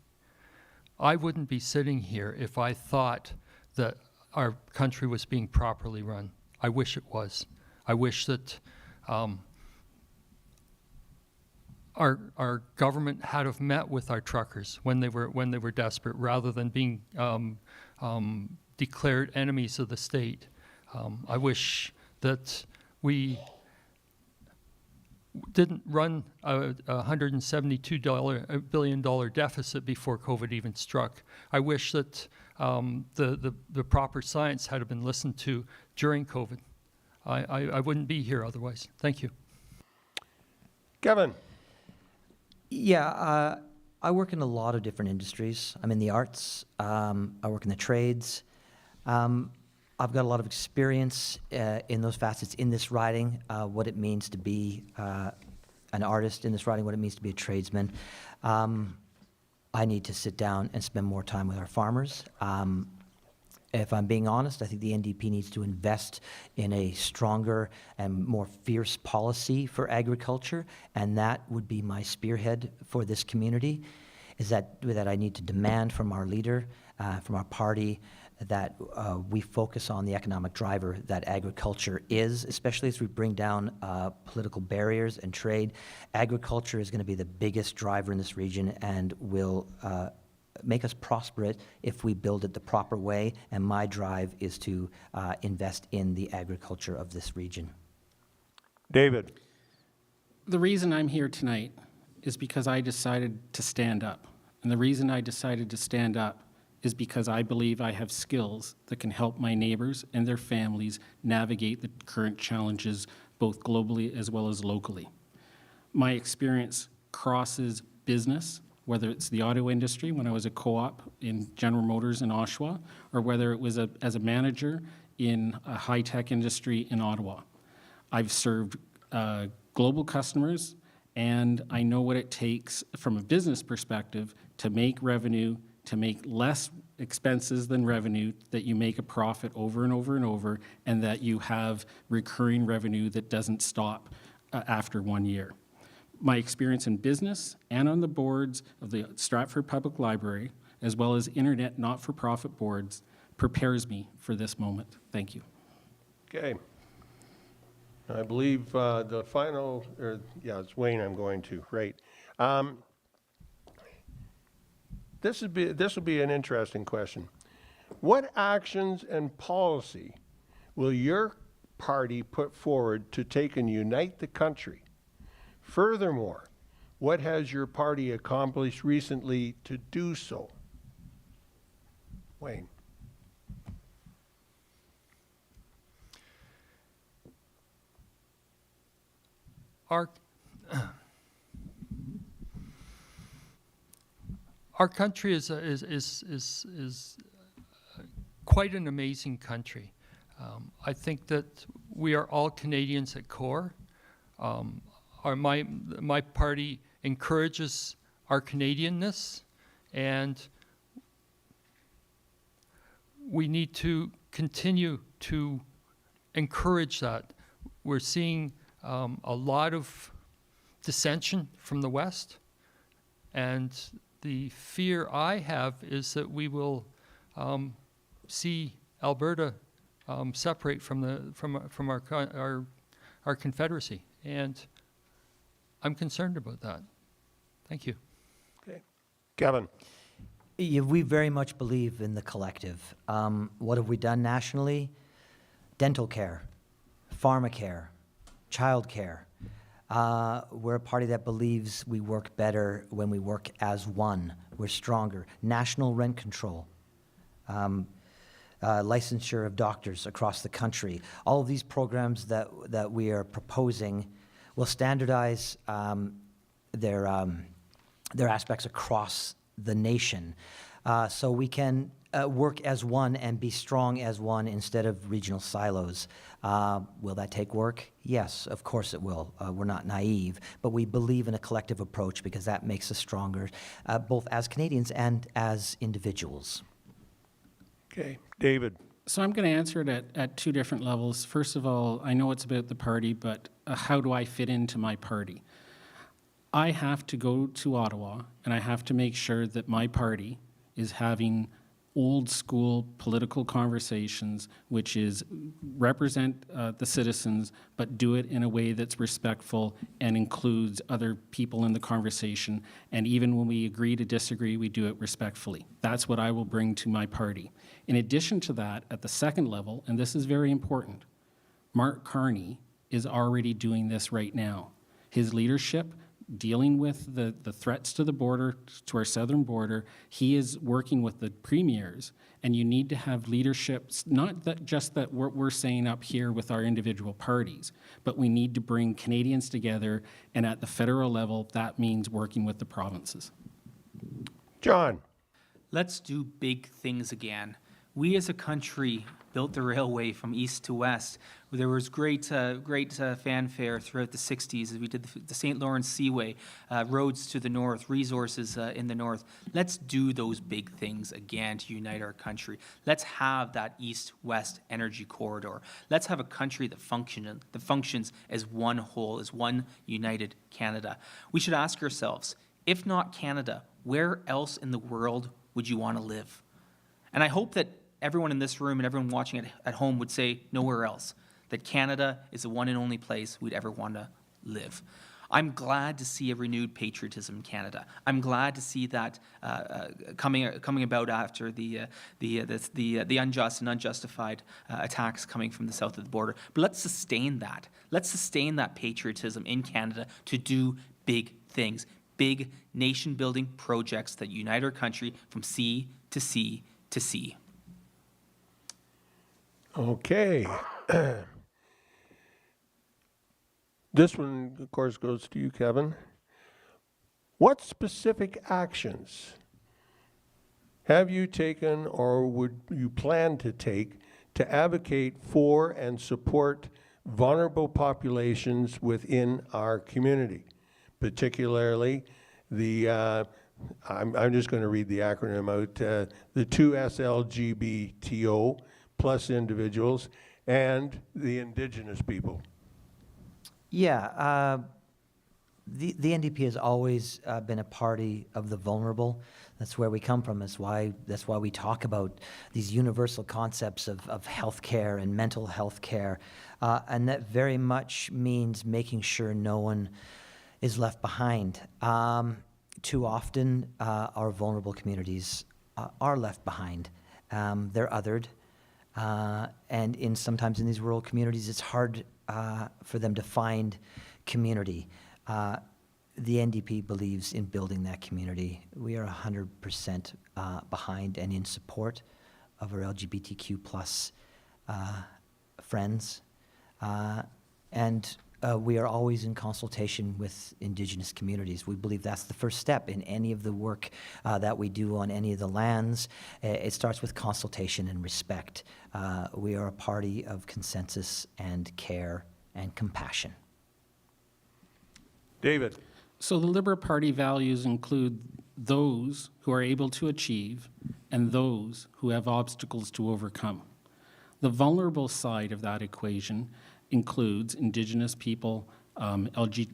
I wouldn't be sitting here if I thought that our country was being properly run. I wish it was. I wish that our government had have met with our truckers when they were desperate, rather than being declared enemies of the state. I wish that we didn't run a $172 billion deficit before COVID even struck. I wish that the proper science had been listened to during COVID. I wouldn't be here otherwise. Thank you. Kevin. Yeah, I work in a lot of different industries. I'm in the arts. I work in the trades. I've got a lot of experience in those facets in this riding, what it means to be an artist in this riding, what it means to be a tradesman. I need to sit down and spend more time with our farmers. If I'm being honest, I think the NDP needs to invest in a stronger and more fierce policy for agriculture, and that would be my spearhead for this community, is that I need to demand from our leader, from our party, that we focus on the economic driver that agriculture is, especially as we bring down political barriers and trade. Agriculture is going to be the biggest driver in this region and will make us prosperous if we build it the proper way, and my drive is to invest in the agriculture of this region. David. The reason I'm here tonight is because I decided to stand up. And the reason I decided to stand up is because I believe I have skills that can help my neighbors and their families navigate the current challenges, both globally as well as locally. My experience crosses business, whether it's the auto industry when I was a co-op in General Motors in Oshawa, or whether it was as a manager in a high-tech industry in Ottawa. I've served global customers, and I know what it takes from a business perspective to make revenue, to make less expenses than revenue, that you make a profit over and over and over, and that you have recurring revenue that doesn't stop after 1 year. My experience in business and on the boards of the Stratford Public Library, as well as internet not-for-profit boards, prepares me for this moment. Thank you. Okay. I believe the final, it's Wayne I'm going to, right. This will be an interesting question. What actions and policy will your party put forward to take and unite the country? Furthermore, what has your party accomplished recently to do so? Wayne. Our country is quite an amazing country. I think that we are all Canadians at core. My party encourages our Canadianness, and we need to continue to encourage that. We're seeing a lot of dissension from the West. And the fear I have is that we will see Alberta separate from our confederacy, and I'm concerned about that. Thank you. Okay. Kevin. Yeah, we very much believe in the collective. What have we done nationally? Dental care, pharmacare, child care. We're a party that believes we work better when we work as one. We're stronger. National rent control. Licensure of doctors across the country. All of these programs that we are proposing will standardize their aspects across the nation, so we can work as one and be strong as one instead of regional silos. Will that take work? Yes, of course it will. We're not naive, but we believe in a collective approach because that makes us stronger, both as Canadians and as individuals. Okay. David. So I'm going to answer it at two different levels. First of all, I know it's about the party, but how do I fit into my party? I have to go to Ottawa, and I have to make sure that my party is having old school political conversations, which is represent the citizens, but do it in a way that's respectful and includes other people in the conversation. And even when we agree to disagree, we do it respectfully. That's what I will bring to my party. In addition to that, at the second level, and this is very important, Mark Carney is already doing this right now. His leadership, dealing with the threats to the border, to our southern border, he is working with the premiers, and you need to have leaderships, not that just that we're saying up here with our individual parties, but we need to bring Canadians together, and at the federal level, that means working with the provinces. John. Let's do big things again. We as a country built the railway from east to west. There was great fanfare throughout the 60s as we did the St. Lawrence Seaway, roads to the north, resources in the north. Let's do those big things again to unite our country. Let's have that east-west energy corridor. Let's have a country that functions as one whole, as one united Canada. We should ask ourselves, if not Canada, where else in the world would you want to live? And I hope that everyone in this room and everyone watching at home would say nowhere else, that Canada is the one and only place we'd ever want to live. I'm glad to see a renewed patriotism in Canada. I'm glad to see that coming about after the unjust and unjustified attacks coming from the south of the border. But let's sustain that. Let's sustain that patriotism in Canada to do big things, big nation-building projects that unite our country from sea to sea to sea. Okay. This one, of course, goes to you, Kevin. What specific actions have you taken or would you plan to take to advocate for and support vulnerable populations within our community? Particularly the, I'm just going to read the acronym out, the 2 SLGBTO plus individuals and the Indigenous people. Yeah, the NDP has always been a party of the vulnerable. That's where we come from. That's why we talk about these universal concepts of health care and mental health care. And that very much means making sure no one is left behind. Too often, our vulnerable communities are left behind. They're othered. And sometimes in these rural communities, it's hard for them to find community. The NDP believes in building that community. We are 100% behind and in support of our LGBTQ plus friends. And we are always in consultation with Indigenous communities. We believe that's the first step in any of the work that we do on any of the lands. It starts with consultation and respect. We are a party of consensus and care and compassion. David. So the Liberal Party values include those who are able to achieve and those who have obstacles to overcome. The vulnerable side of that equation includes Indigenous people, LGBTQ,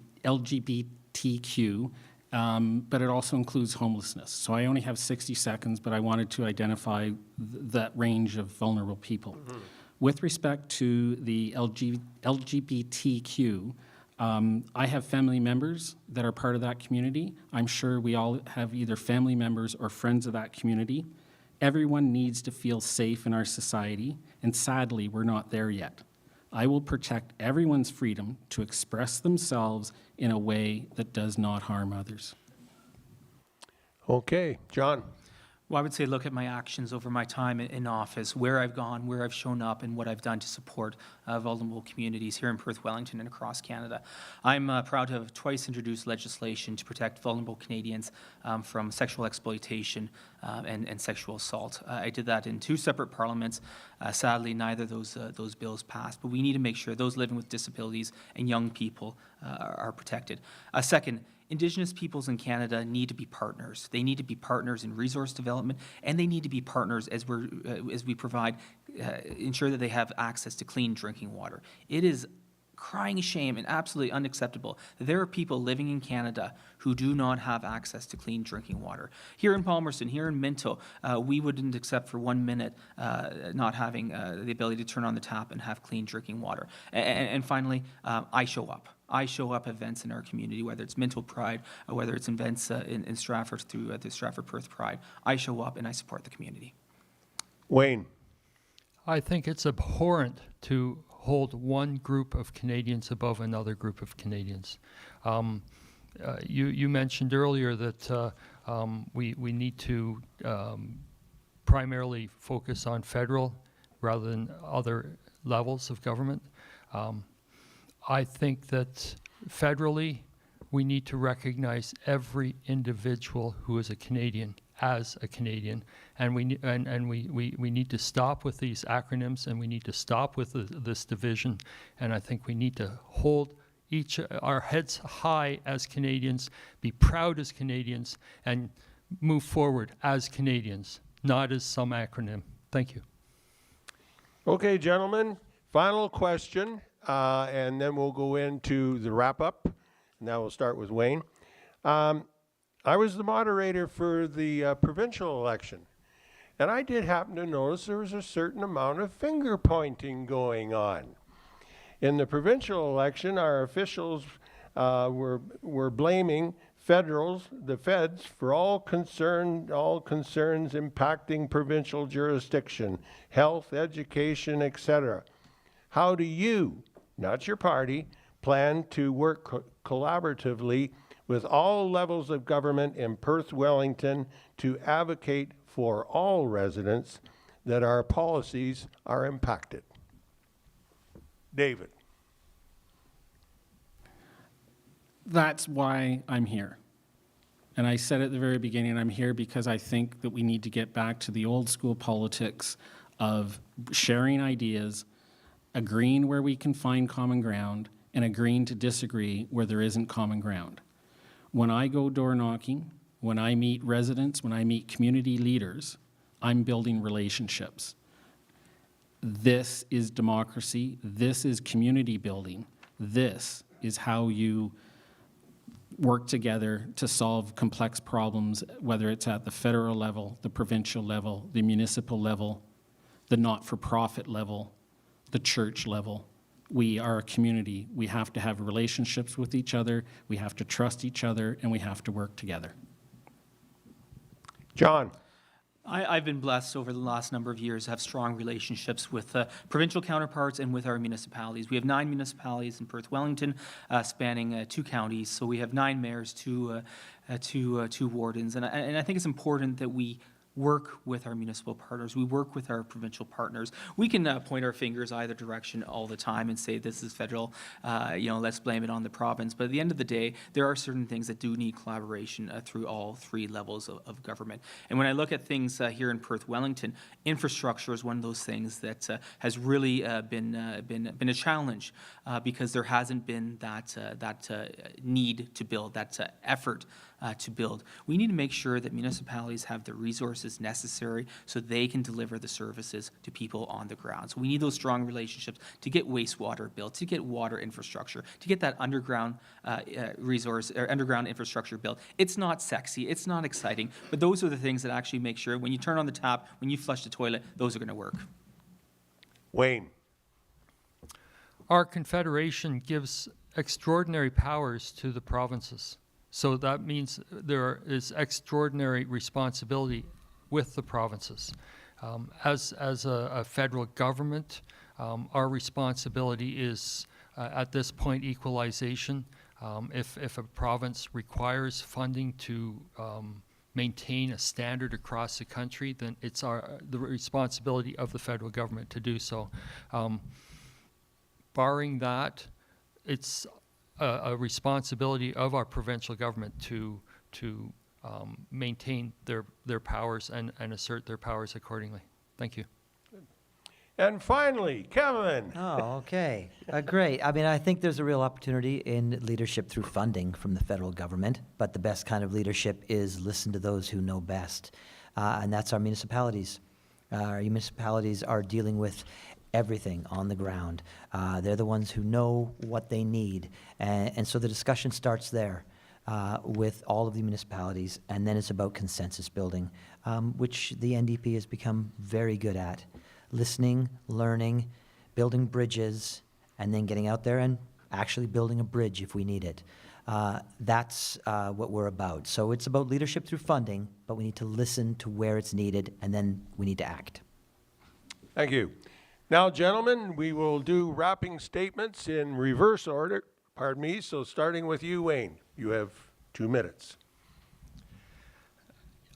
but it also includes homelessness. So I only have 60 seconds, but I wanted to identify that range of vulnerable people. With respect to the LGBTQ, I have family members that are part of that community. I'm sure we all have either family members or friends of that community. Everyone needs to feel safe in our society, and sadly, we're not there yet. I will protect everyone's freedom to express themselves in a way that does not harm others. Okay, John. Well, I would say look at my actions over my time in office, where I've gone, where I've shown up, and what I've done to support vulnerable communities here in Perth, Wellington, and across Canada. I'm proud to have twice introduced legislation to protect vulnerable Canadians from sexual exploitation and sexual assault. I did that in 2 separate parliaments. Sadly, neither of those bills passed, but we need to make sure those living with disabilities and young people are protected. Second, Indigenous peoples in Canada need to be partners. They need to be partners in resource development, and they need to be partners as we provide, ensure that they have access to clean drinking water. It is crying shame and absolutely unacceptable that there are people living in Canada who do not have access to clean drinking water. Here in Palmerston, here in Minto, we wouldn't accept for 1 minute not having the ability to turn on the tap and have clean drinking water. And finally, I show up. I show up at events in our community, whether it's Minto Pride or whether it's events in Stratford through the Stratford Perth Pride. I show up and I support the community. Wayne. I think it's abhorrent to hold one group of Canadians above another group of Canadians. You mentioned earlier that we need to primarily focus on federal rather than other levels of government. I think that federally, we need to recognize every individual who is a Canadian as a Canadian, and we need to stop with these acronyms, and we need to stop with this division. And I think we need to hold our heads high as Canadians, be proud as Canadians, and move forward as Canadians, not as some acronym. Thank you. Okay, gentlemen, final question, and then we'll go into the wrap-up. Now we'll start with Wayne. I was the moderator for the provincial election, and I did happen to notice there was a certain amount of finger-pointing going on. In the provincial election, our officials were blaming the feds for all concerns impacting provincial jurisdiction, health, education, etc. How do you, not your party, plan to work collaboratively with all levels of government in Perth, Wellington to advocate for all residents that our policies are impacted? David. That's why I'm here. And I said at the very beginning, I'm here because I think that we need to get back to the old school politics of sharing ideas, agreeing where we can find common ground, and agreeing to disagree where there isn't common ground. When I go door knocking, when I meet residents, when I meet community leaders, I'm building relationships. This is democracy. This is community building. This is how you work together to solve complex problems, whether it's at the federal level, the provincial level, the municipal level, the not-for-profit level, the church level. We are a community. We have to have relationships with each other, we have to trust each other, and we have to work together. John. I've been blessed over the last number of years to have strong relationships with provincial counterparts and with our municipalities. We have 9 municipalities in Perth, Wellington, spanning 2 counties. So we have 9 mayors, 2 wardens. And I think it's important that we work with our municipal partners. We work with our provincial partners. We can point our fingers either direction all the time and say this is federal, let's blame it on the province. But at the end of the day, there are certain things that do need collaboration through all 3 levels of government. And when I look at things here in Perth, Wellington, infrastructure is one of those things that has really been a challenge because there hasn't been that need to build, that effort to build. We need to make sure that municipalities have the resources necessary so they can deliver the services to people on the ground. So we need those strong relationships to get wastewater built, to get water infrastructure, to get that underground resource or underground infrastructure built. It's not sexy, it's not exciting, but those are the things that actually make sure when you turn on the tap, when you flush the toilet, those are going to work. Wayne. Our confederation gives extraordinary powers to the provinces. So that means there is extraordinary responsibility with the provinces. As a federal government, our responsibility is, at this point, equalization. If a province requires funding to maintain a standard across the country, then it's the responsibility of the federal government to do so. Barring that, it's a responsibility of our provincial government to maintain their powers and assert their powers accordingly. Thank you. And finally, Kevin. Oh, okay. Great. I mean, I think there's a real opportunity in leadership through funding from the federal government, but the best kind of leadership is listen to those who know best, and that's our municipalities. Our municipalities are dealing with everything on the ground. They're the ones who know what they need, and so the discussion starts there with all of the municipalities, and then it's about consensus building, which the NDP has become very good at. Listening, learning, building bridges, and then getting out there and actually building a bridge if we need it. That's what we're about. So it's about leadership through funding, but we need to listen to where it's needed, and then we need to act. Thank you. Now, gentlemen, we will do wrapping statements in reverse order. Pardon me. So starting with you, Wayne, you have 2 minutes.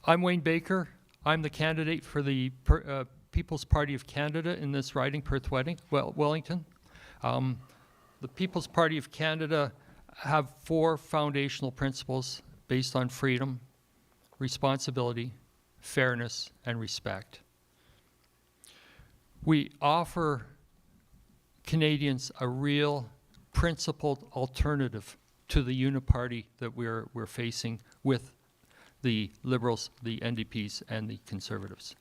I'm Wayne Baker. I'm the candidate for the People's Party of Canada in this riding, Perth-Wellington. The People's Party of Canada have 4 foundational principles based on freedom, responsibility, fairness, and respect. We offer Canadians a real principled alternative to the uniparty that we're facing with the Liberals, the NDPs, and the Conservatives.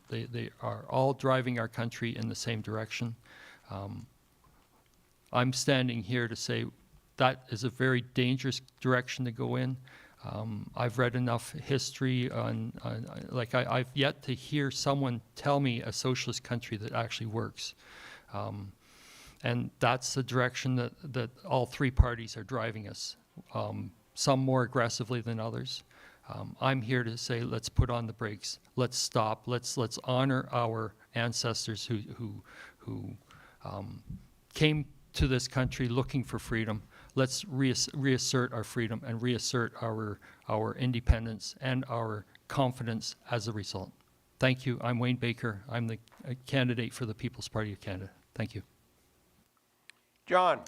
They are all driving our country in the same direction. I'm standing here to say that is a very dangerous direction to go in. I've read enough history I've yet to hear someone tell me a socialist country that actually works. And that's the direction that all 3 parties are driving us, some more aggressively than others. I'm here to say, let's put on the brakes. Let's stop. Let's honor our ancestors who came to this country looking for freedom. Let's reassert our freedom and reassert our independence and our confidence as a result. Thank you. I'm Wayne Baker. I'm the candidate for the People's Party of Canada. Thank you. John.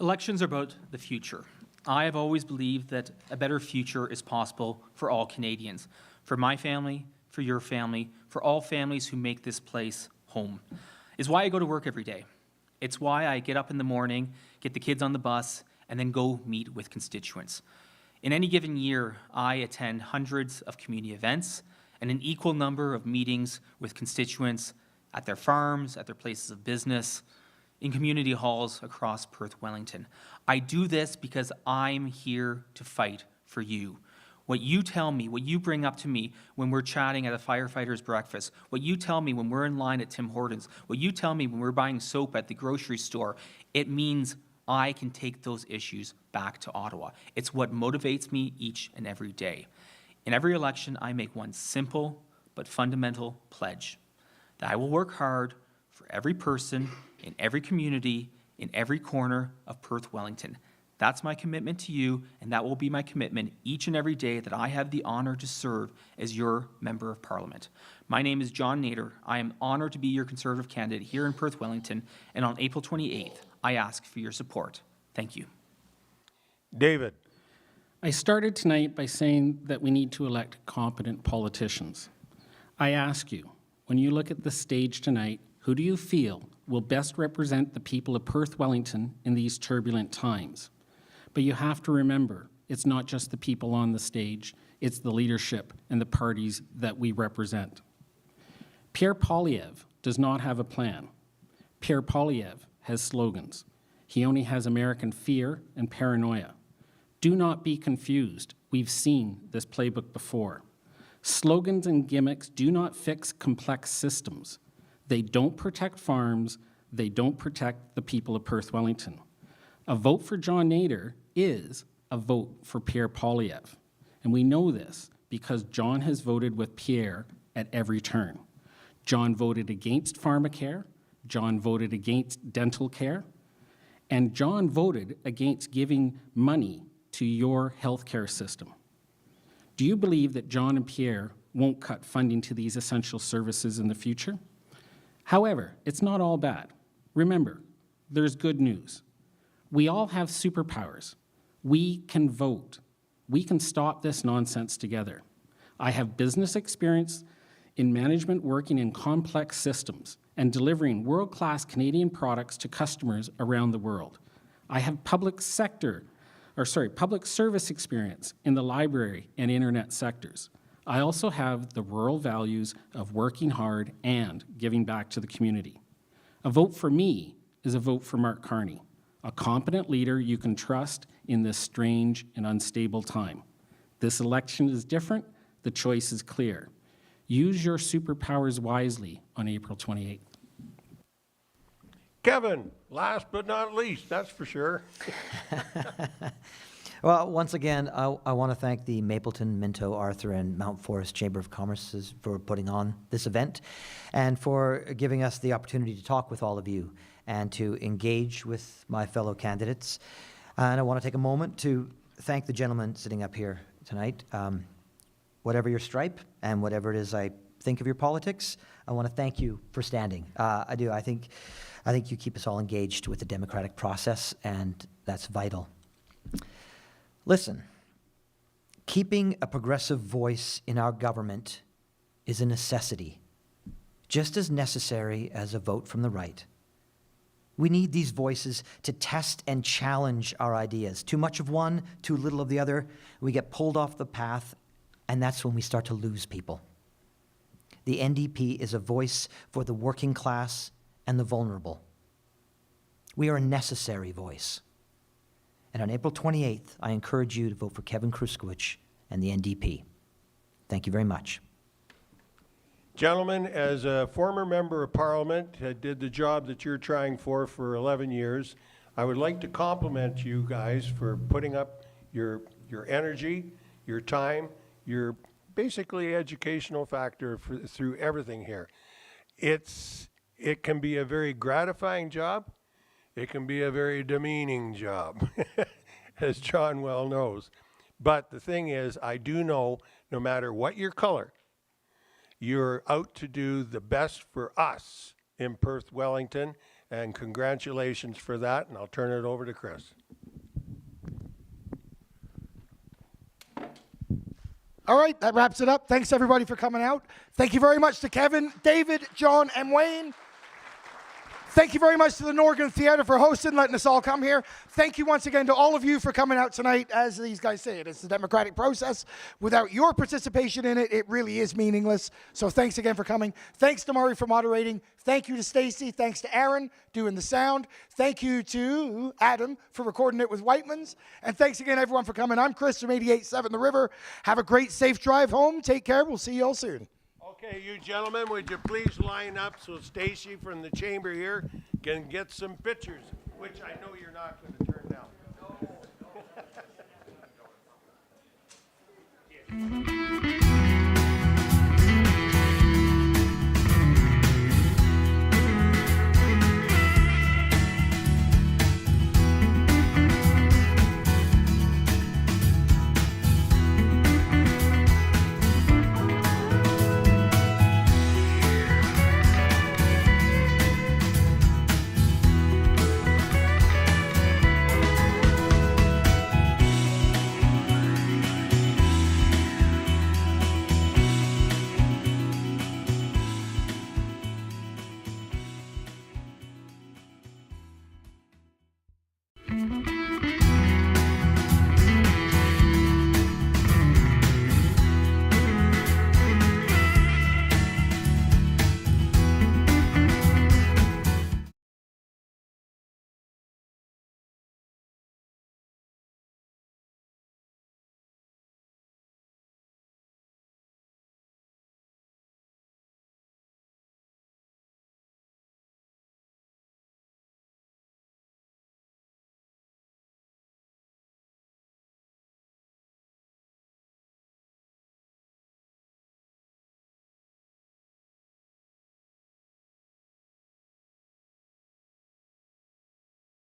Elections are about the future. I have always believed that a better future is possible for all Canadians, for my family, for your family, for all families who make this place home. It's why I go to work every day. It's why I get up in the morning, get the kids on the bus, and then go meet with constituents. In any given year, I attend hundreds of community events and an equal number of meetings with constituents at their farms, at their places of business, in community halls across Perth-Wellington. I do this because I'm here to fight for you. What you tell me, what you bring up to me when we're chatting at a firefighter's breakfast, what you tell me when we're in line at Tim Hortons, what you tell me when we're buying soap at the grocery store, it means I can take those issues back to Ottawa. It's what motivates me each and every day. In every election, I make one simple but fundamental pledge, that I will work hard for every person in every community, in every corner of Perth-Wellington. That's my commitment to you, and that will be my commitment each and every day that I have the honor to serve as your Member of Parliament. My name is John Nader. I am honored to be your Conservative candidate here in Perth-Wellington, and on April 28th, I ask for your support. Thank you. David. I started tonight by saying that we need to elect competent politicians. I ask you, when you look at the stage tonight, who do you feel will best represent the people of Perth-Wellington in these turbulent times? But you have to remember, It's not just the people on the stage, it's the leadership and the parties that we represent. Pierre Poilievre does not have a plan. Pierre Poilievre has slogans. He only has American fear and paranoia. Do not be confused. We've seen this playbook before. Slogans and gimmicks do not fix complex systems. They don't protect farms. They don't protect the people of Perth Wellington. A vote for John Nader is a vote for Pierre Poilievre. And we know this because John has voted with Pierre at every turn. John voted against pharmacare. John voted against dental care. And John voted against giving money to your healthcare system. Do you believe that John and Pierre won't cut funding to these essential services in the future? However, it's not all bad. Remember, there's good news. We all have superpowers. We can vote. We can stop this nonsense together. I have business experience in management working in complex systems and delivering world-class Canadian products to customers around the world. I have public service experience in the library and internet sectors. I also have the rural values of working hard and giving back to the community. A vote for me is a vote for Mark Carney, a competent leader you can trust in this strange and unstable time. This election is different. The choice is clear. Use your superpowers wisely on April 28th. Kevin, last but not least, that's for sure. Well, once again, I want to thank the Mapleton, Minto, Arthur, and Mount Forest Chamber of Commerce for putting on this event and for giving us the opportunity to talk with all of you and to engage with my fellow candidates. And I want to take a moment to thank the gentleman sitting up here tonight. Whatever your stripe and whatever it is I think of your politics, I want to thank you for standing. I do. I think you keep us all engaged with the democratic process, and that's vital. Listen, keeping a progressive voice in our government is a necessity, just as necessary as a vote from the right. We need these voices to test and challenge our ideas. Too much of one, too little of the other, we get pulled off the path, and that's when we start to lose people. The NDP is a voice for the working class and the vulnerable. We are a necessary voice. And on April 28th, I encourage you to vote for Kevin Kruskowicz and the NDP. Thank you very much. Gentlemen, as a former member of Parliament, did the job that you're trying for 11 years, I would like to compliment you guys for putting up your energy, your time, your basically educational factor through everything here. It can be a very gratifying job. It can be a very demeaning job, as John well knows. But the thing is, I do know no matter what your color, you're out to do the best for us in Perth Wellington, and congratulations for that, and I'll turn it over to Chris. All right, that wraps it up. Thanks, everybody, for coming out. Thank you very much to Kevin, David, John, and Wayne. Thank you very much to the Norgan Theatre for hosting, letting us all come here. Thank you once again to all of you for coming out tonight. As these guys say, it's a democratic process. Without your participation in it, it really is meaningless. So thanks again for coming. Thanks to Murray for moderating. Thank you to Stacy. Thanks to Aaron doing the sound. Thank you to Adam for recording it with Whitemans. And thanks again, everyone, for coming. I'm Chris from 88.7 The River. Have a great, safe drive home. Take care. We'll see you all soon. Okay, you gentlemen, would you please line up so Stacy from the chamber here can get some pictures, which I know you're not going to turn down.